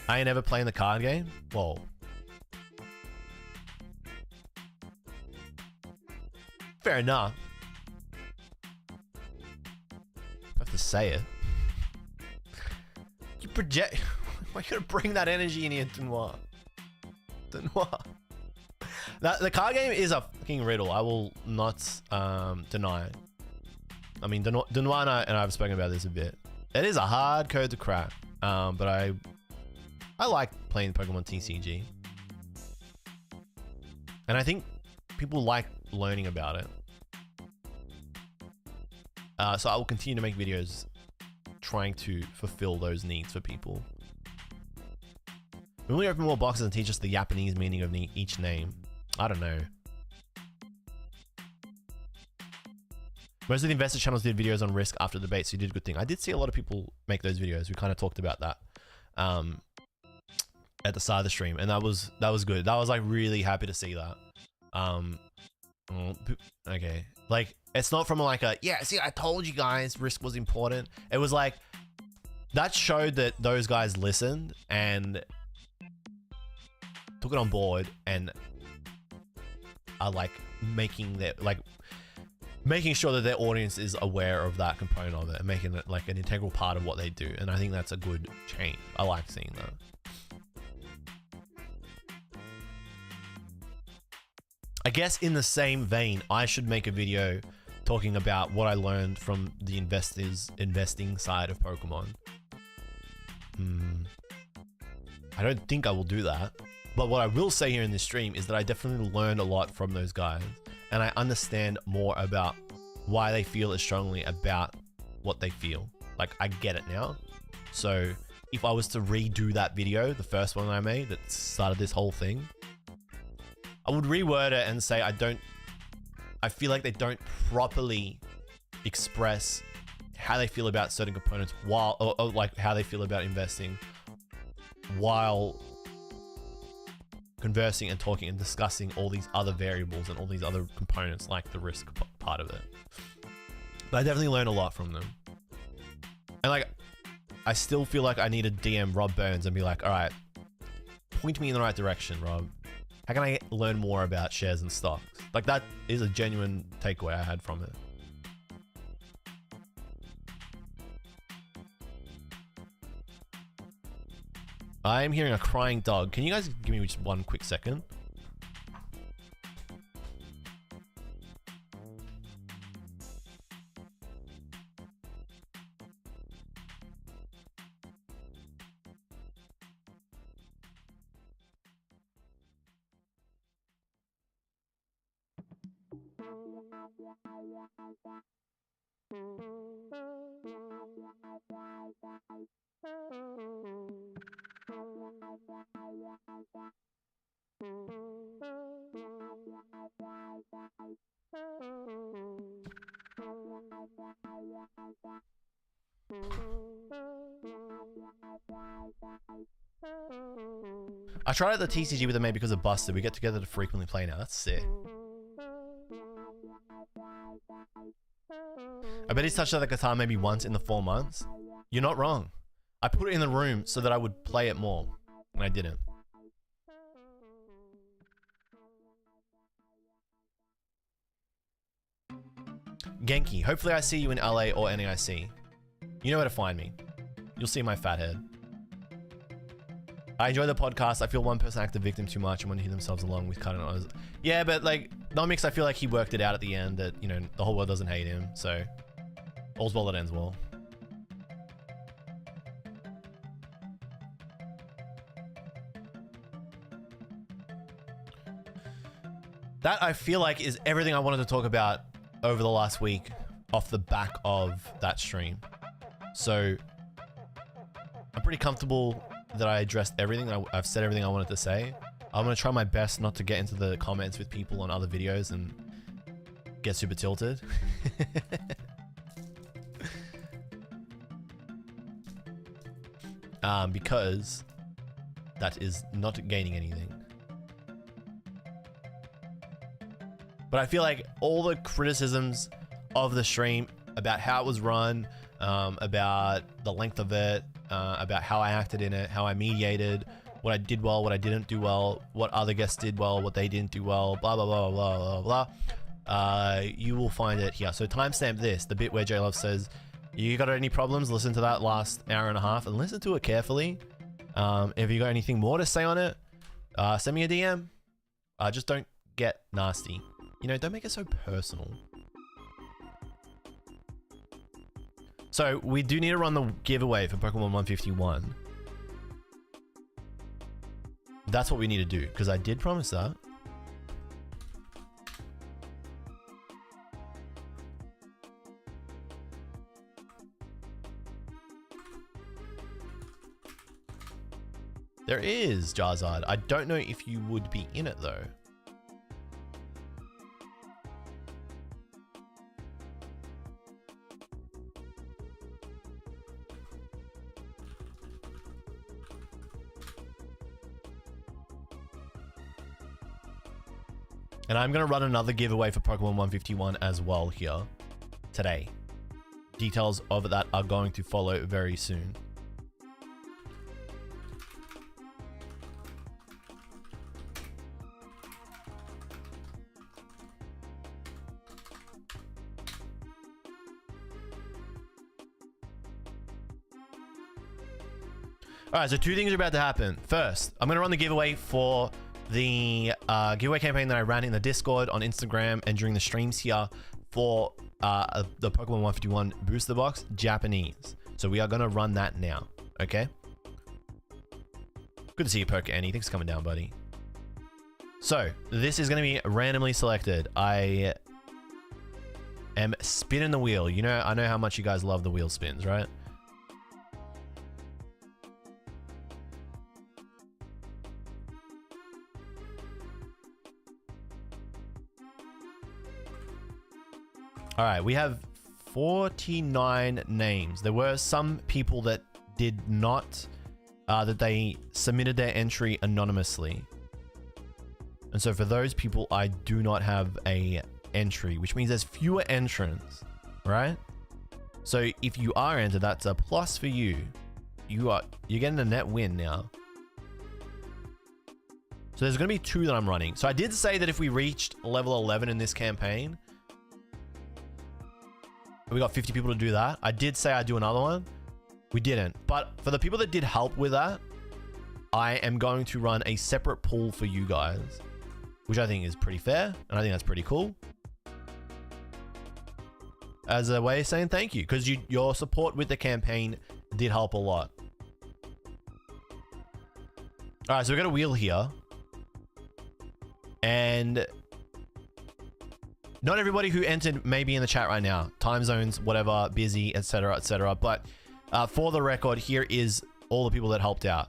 I ain't ever playing the card game? Whoa. Fair enough. I have to say it. You project... Why are you gonna bring that energy in here, Denoir? Denoir. The card game is a fucking riddle. I will not deny it. I mean, Denoir and I have spoken about this a bit. It is a hard code to crack, but I like playing Pokemon TCG. And I think people like learning about it. So I will continue to make videos trying to fulfill those needs for people. When we open more boxes and teach us the Japanese meaning of each name? I don't know. Most of the investor channels did videos on risk after debate, so you did a good thing. I did see a lot of people make those videos. We kind of talked about that at the start of the stream, and that was good. That was like really happy to see that. Okay, like it's not from like a yeah. See, I told you guys risk was important. It was like that showed that those guys listened and took it on board and are like making their like making sure that their audience is aware of that component of it and making it like an integral part of what they do. And I think that's a good change. I like seeing that. I guess in the same vein, I should make a video talking about what I learned from the investing side of Pokemon. I don't think I will do that. But what I will say here in this stream is that I definitely learned a lot from those guys. And I understand more about why they feel as strongly about what they feel. Like, I get it now. So if I was to redo that video, the first one I made that started this whole thing, I would reword it and say I feel like they don't properly express how they feel about certain components while, or like how they feel about investing while conversing and talking and discussing all these other variables and all these other components like the risk part of it. But I definitely learned a lot from them. And like, I still feel like I need to DM Rob Burns and be like, all right, point me in the right direction, Rob. How can I learn more about shares and stocks? Like, that is a genuine takeaway I had from it. I am hearing a crying dog. Can you guys give me just one quick second? I tried out the TCG with a mate because it busted. We get together to frequently play now. That's sick. I bet he's touched the guitar maybe once in the 4 months. You're not wrong. I put it in the room so that I would play it more, and I didn't. Genki, hopefully I see you in LA or NAIC. You know where to find me. You'll see my fat head. I enjoy the podcast. I feel one person act the victim too much and want to hear themselves along with cutting on. Yeah, but like, Nomics, I feel like he worked it out at the end that, you know, the whole world doesn't hate him. So, all's well that ends well. That, I feel like, is everything I wanted to talk about over the last week off the back of that stream. So, I'm pretty comfortable that I addressed everything. I've said everything I wanted to say. I'm going to try my best not to get into the comments with people on other videos and get super tilted. Because that is not gaining anything. But I feel like all the criticisms of the stream about how it was run, about the length of it, about how I acted in it, how I mediated, what I did well, what I didn't do well, what other guests did well, what they didn't do well, blah, blah, blah, blah, blah, blah. You will find it here. So timestamp this, the bit where JLove says, you got any problems? Listen to that last hour and a half and listen to it carefully. If you got anything more to say on it, send me a DM. Just don't get nasty. You know, don't make it so personal. So we do need to run the giveaway for Pokemon 151. That's what we need to do, because I did promise that. There is Jarzard. I don't know if you would be in it though. And I'm going to run another giveaway for Pokemon 151 as well here today. Details of that are going to follow very soon. All right, so two things are about to happen. First, I'm going to run the giveaway for the giveaway campaign that I ran in the Discord, on Instagram, and during the streams here for the Pokemon 151 booster box, Japanese. So we are going to run that now, okay? Good to see you, Poke Annie. Thanks for coming down, buddy. So, this is going to be randomly selected. I am spinning the wheel. You know, I know how much you guys love the wheel spins, right? All right, we have 49 names. There were some people that did not, that they submitted their entry anonymously. And so for those people, I do not have a entry, which means there's fewer entrants, right? So if you are entered, that's a plus for you. You're getting a net win now. So there's going to be 2 that I'm running. So I did say that if we reached level 11 in this campaign, we got 50 people to do that. I did say I'd do another one. We didn't. But for the people that did help with that, I am going to run a separate pool for you guys, which I think is pretty fair. And I think that's pretty cool. As a way of saying thank you, because your support with the campaign did help a lot. All right, so we've got a wheel here. And not everybody who entered may be in the chat right now. Time zones, whatever, busy, etc., etc. But for the record, here is all the people that helped out.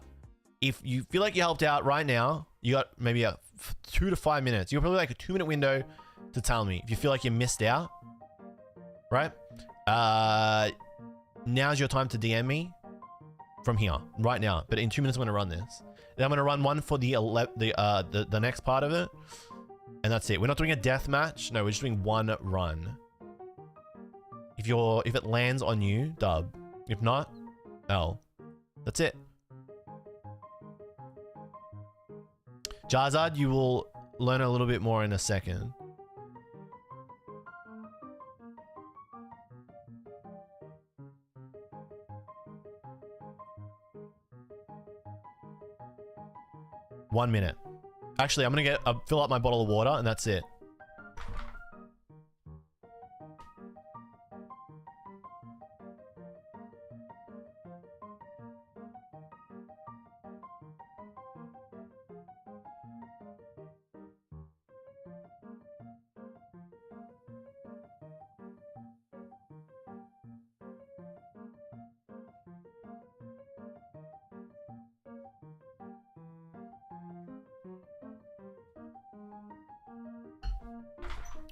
If you feel like you helped out right now, you got maybe a 2 to 5 minutes. You're probably like a 2-minute window to tell me if you feel like you missed out, right? Now's your time to DM me from here, right now. But in 2 minutes, I'm going to run this. Then I'm going to run one for the next part of it. And that's it. We're not doing a death match. No, we're just doing one run. If it lands on you, dub. If not, L. That's it. Jarzad, you will learn a little bit more in a second. One minute. Actually, I'm gonna fill up my bottle of water, and that's it.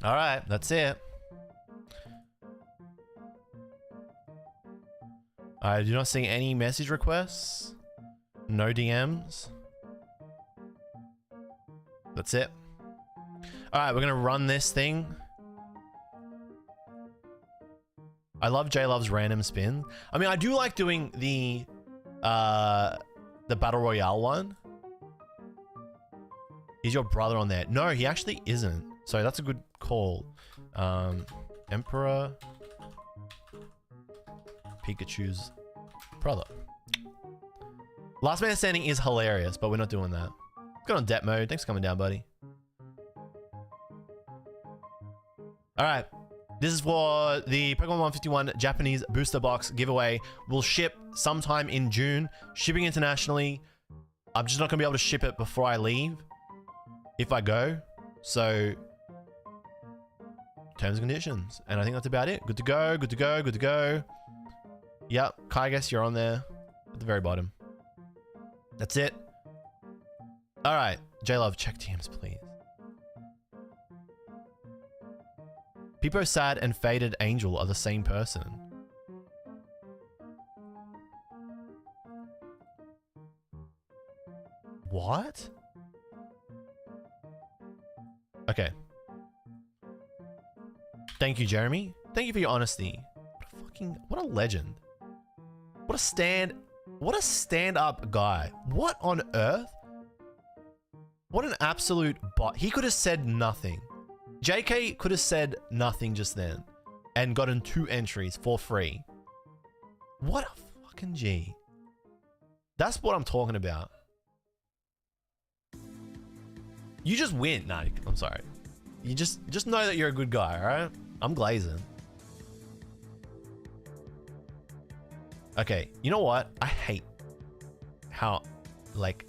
All right, that's it. I do not see any message requests. No DMs. That's it. All right, we're gonna run this thing. I love okJLUV's random spin. I mean, I do like doing the Battle Royale one. Is your brother on there? No, he actually isn't. So that's a good call. Emperor Pikachu's brother. Last Man Standing is hilarious, but we're not doing that. Got on debt mode. Thanks for coming down, buddy. All right. This is for the Pokemon 151 Japanese booster box giveaway. We'll ship sometime in June. Shipping internationally. I'm just not going to be able to ship it before I leave. If I go. So terms and conditions. And I think that's about it. Good to go, good to go, good to go. Yep, Kai, I guess you're on there at the very bottom. That's it. All right, okJLUV, check TMs, please. Peepo Sad and Faded Angel are the same person. What? Okay. Thank you, Jeremy. Thank you for your honesty. What a legend. What a stand-up guy. What on earth? What an absolute bot. He could have said nothing. JK could have said nothing just then and gotten 2 entries for free. What a fucking G. That's what I'm talking about. You just win. Nah, I'm sorry. You just know that you're a good guy, all right? I'm glazing. Okay, you know what? I hate how, like...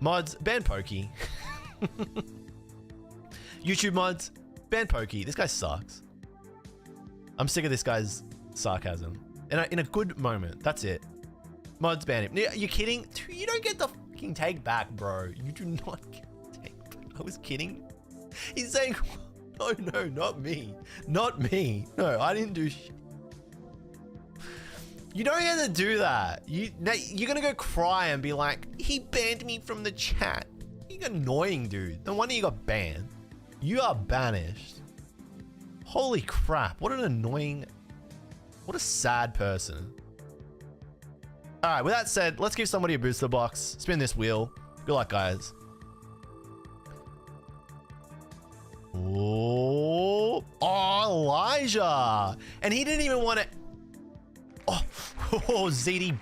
Mods, ban Pokey. YouTube mods, ban Pokey. This guy sucks. I'm sick of this guy's sarcasm. In a good moment. That's it. Mods, ban him. You're kidding? You don't get the fucking take back, bro. You do not get the take back. I was kidding. He's saying, oh no, not me. Not me. No, I didn't do shit. You don't get to do that. You're gonna go cry and be like, he banned me from the chat. You're annoying, dude. No wonder you got banned. You are banished. Holy crap. What an annoying... What a sad person. Alright, with that said, let's give somebody a booster box. Spin this wheel. Good luck, guys. Oh, Elijah. And he didn't even want to... Oh, ZD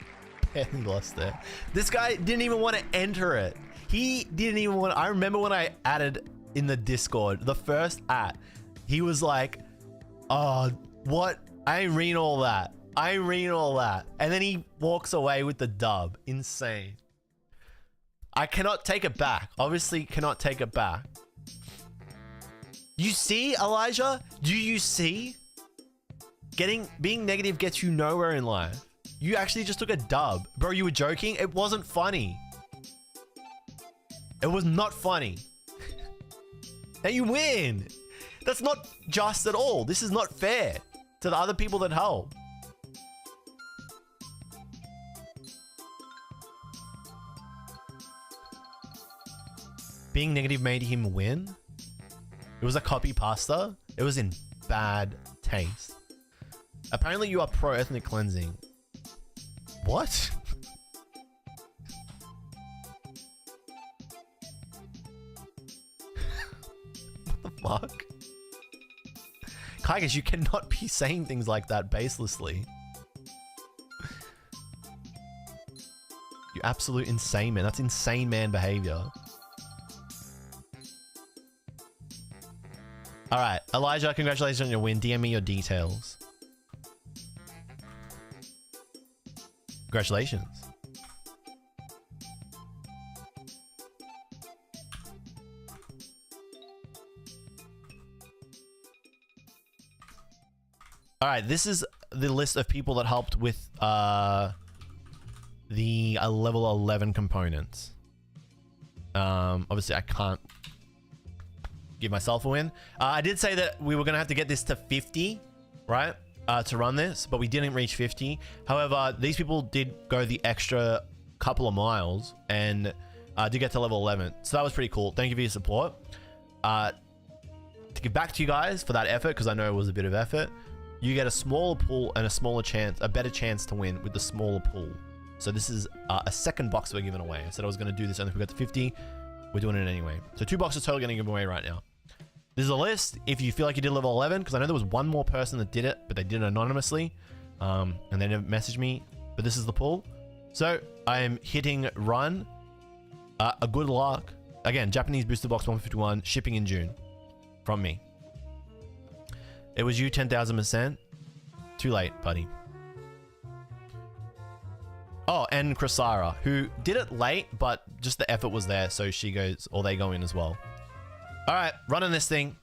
barely lost there. This guy didn't even want to enter it. He didn't even want... I remember when I added in the Discord, the first at, he was like, oh, what? I ain't reading all that. I ain't reading all that. And then he walks away with the dub. Insane. I cannot take it back. Obviously cannot take it back. You see, Elijah? Do you see? Being negative gets you nowhere in life. You actually just took a dub. Bro, you were joking? It wasn't funny. It was not funny. And you win. That's not just at all. This is not fair to the other people that help. Being negative made him win. It was a copy pasta. It was in bad taste. Apparently you are pro ethnic cleansing. What? What the fuck? Kaigas, you cannot be saying things like that baselessly. You absolute insane man. That's insane man behavior. Alright, Elijah, congratulations on your win. DM me your details. Congratulations. Alright, this is the list of people that helped with the level 11 components. Obviously, I can't give myself a win. I did say that we were going to have to get this to 50, right? To run this, but we didn't reach 50. However, these people did go the extra couple of miles and did get to level 11. So that was pretty cool. Thank you for your support. To give back to you guys for that effort, because I know it was a bit of effort, you get a smaller pool and a better chance to win with the smaller pool. So this is a second box we're giving away. I said I was going to do this only if we got to 50. We're doing it anyway. So 2 boxes total going to give away right now. This is a list. If you feel like you did level 11, because I know there was one more person that did it, but they did it anonymously, and they never messaged me. But this is the pool. So I am hitting run. A good luck. Again, Japanese booster box 151, shipping in June from me. It was you 10,000%. Too late, buddy. Oh, and Krasara, who did it late, but just the effort was there, so she goes, or they go in as well. All right, running this thing.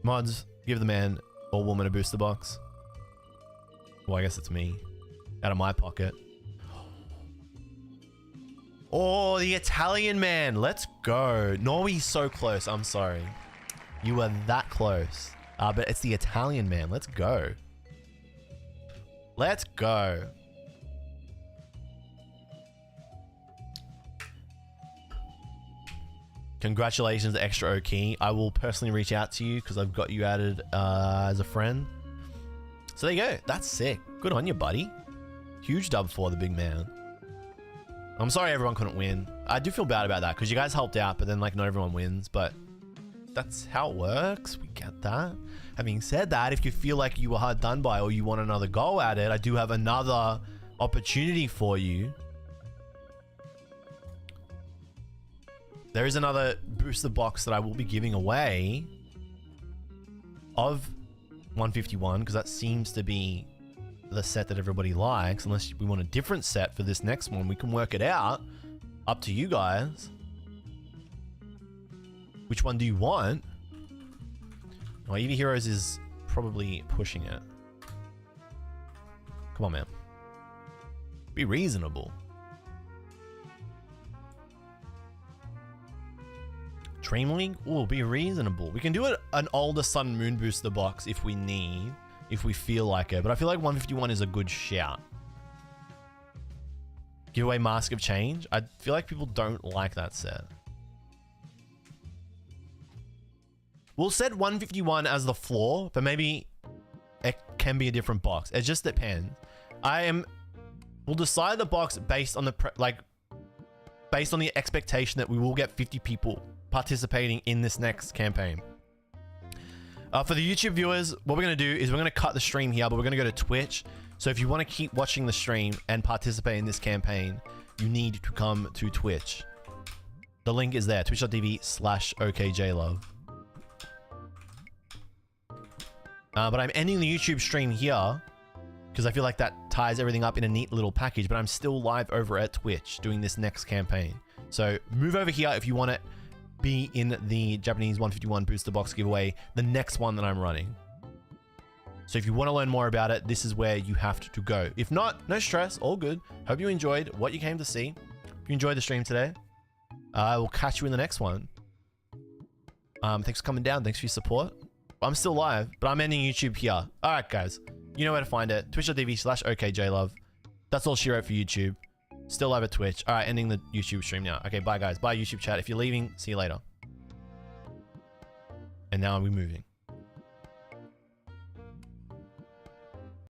Mods, give the man or woman a booster box. Well, I guess it's me. Out of my pocket. Oh, the Italian man. Let's go. Norway's so close. I'm sorry. You were that close. But it's the Italian man. Let's go. Let's go. Congratulations, Extra OK. I will personally reach out to you because I've got you added as a friend. So there you go. That's sick. Good on you, buddy. Huge dub for the big man. I'm sorry everyone couldn't win. I do feel bad about that because you guys helped out, but then like not everyone wins. But that's how it works. We get that. Having said that, if you feel like you were hard done by or you want another go at it, I do have another opportunity for you. There is another booster box that I will be giving away of 151 because that seems to be the set that everybody likes. Unless we want a different set for this next one, we can work it out. Up to you guys. Which one do you want? Oh, Eevee Heroes is probably pushing it. Come on, man. Be reasonable. Dream League? Ooh, be reasonable. We can do an older Sun Moon booster box if we need, if we feel like it. But I feel like 151 is a good shout. Give away Mask of Change. I feel like people don't like that set. We'll set 151 as the floor, but maybe it can be a different box. It just depends. We'll decide the box based on the based on the expectation that we will get 50 people participating in this next campaign. For the YouTube viewers, what we're going to do is we're going to cut the stream here, but we're going to go to Twitch. So if you want to keep watching the stream and participate in this campaign, you need to come to Twitch. The link is there, twitch.tv/okJLUV. But I'm ending the YouTube stream here because I feel like that ties everything up in a neat little package, but I'm still live over at Twitch doing this next campaign. So move over here if you want to be in the Japanese 151 booster box giveaway, the next one that I'm running. So if you want to learn more about it, this is where you have to go. If not, no stress, all good. Hope you enjoyed what you came to see. If you enjoyed the stream today, I will catch you in the next one. Thanks for coming down. Thanks for your support. I'm still live, but I'm ending YouTube here. All right, guys. You know where to find it. Twitch.tv/okJLUV. That's all she wrote for YouTube. Still live at Twitch. All right, ending the YouTube stream now. Okay, bye, guys. Bye, YouTube chat. If you're leaving, see you later. And now we're moving.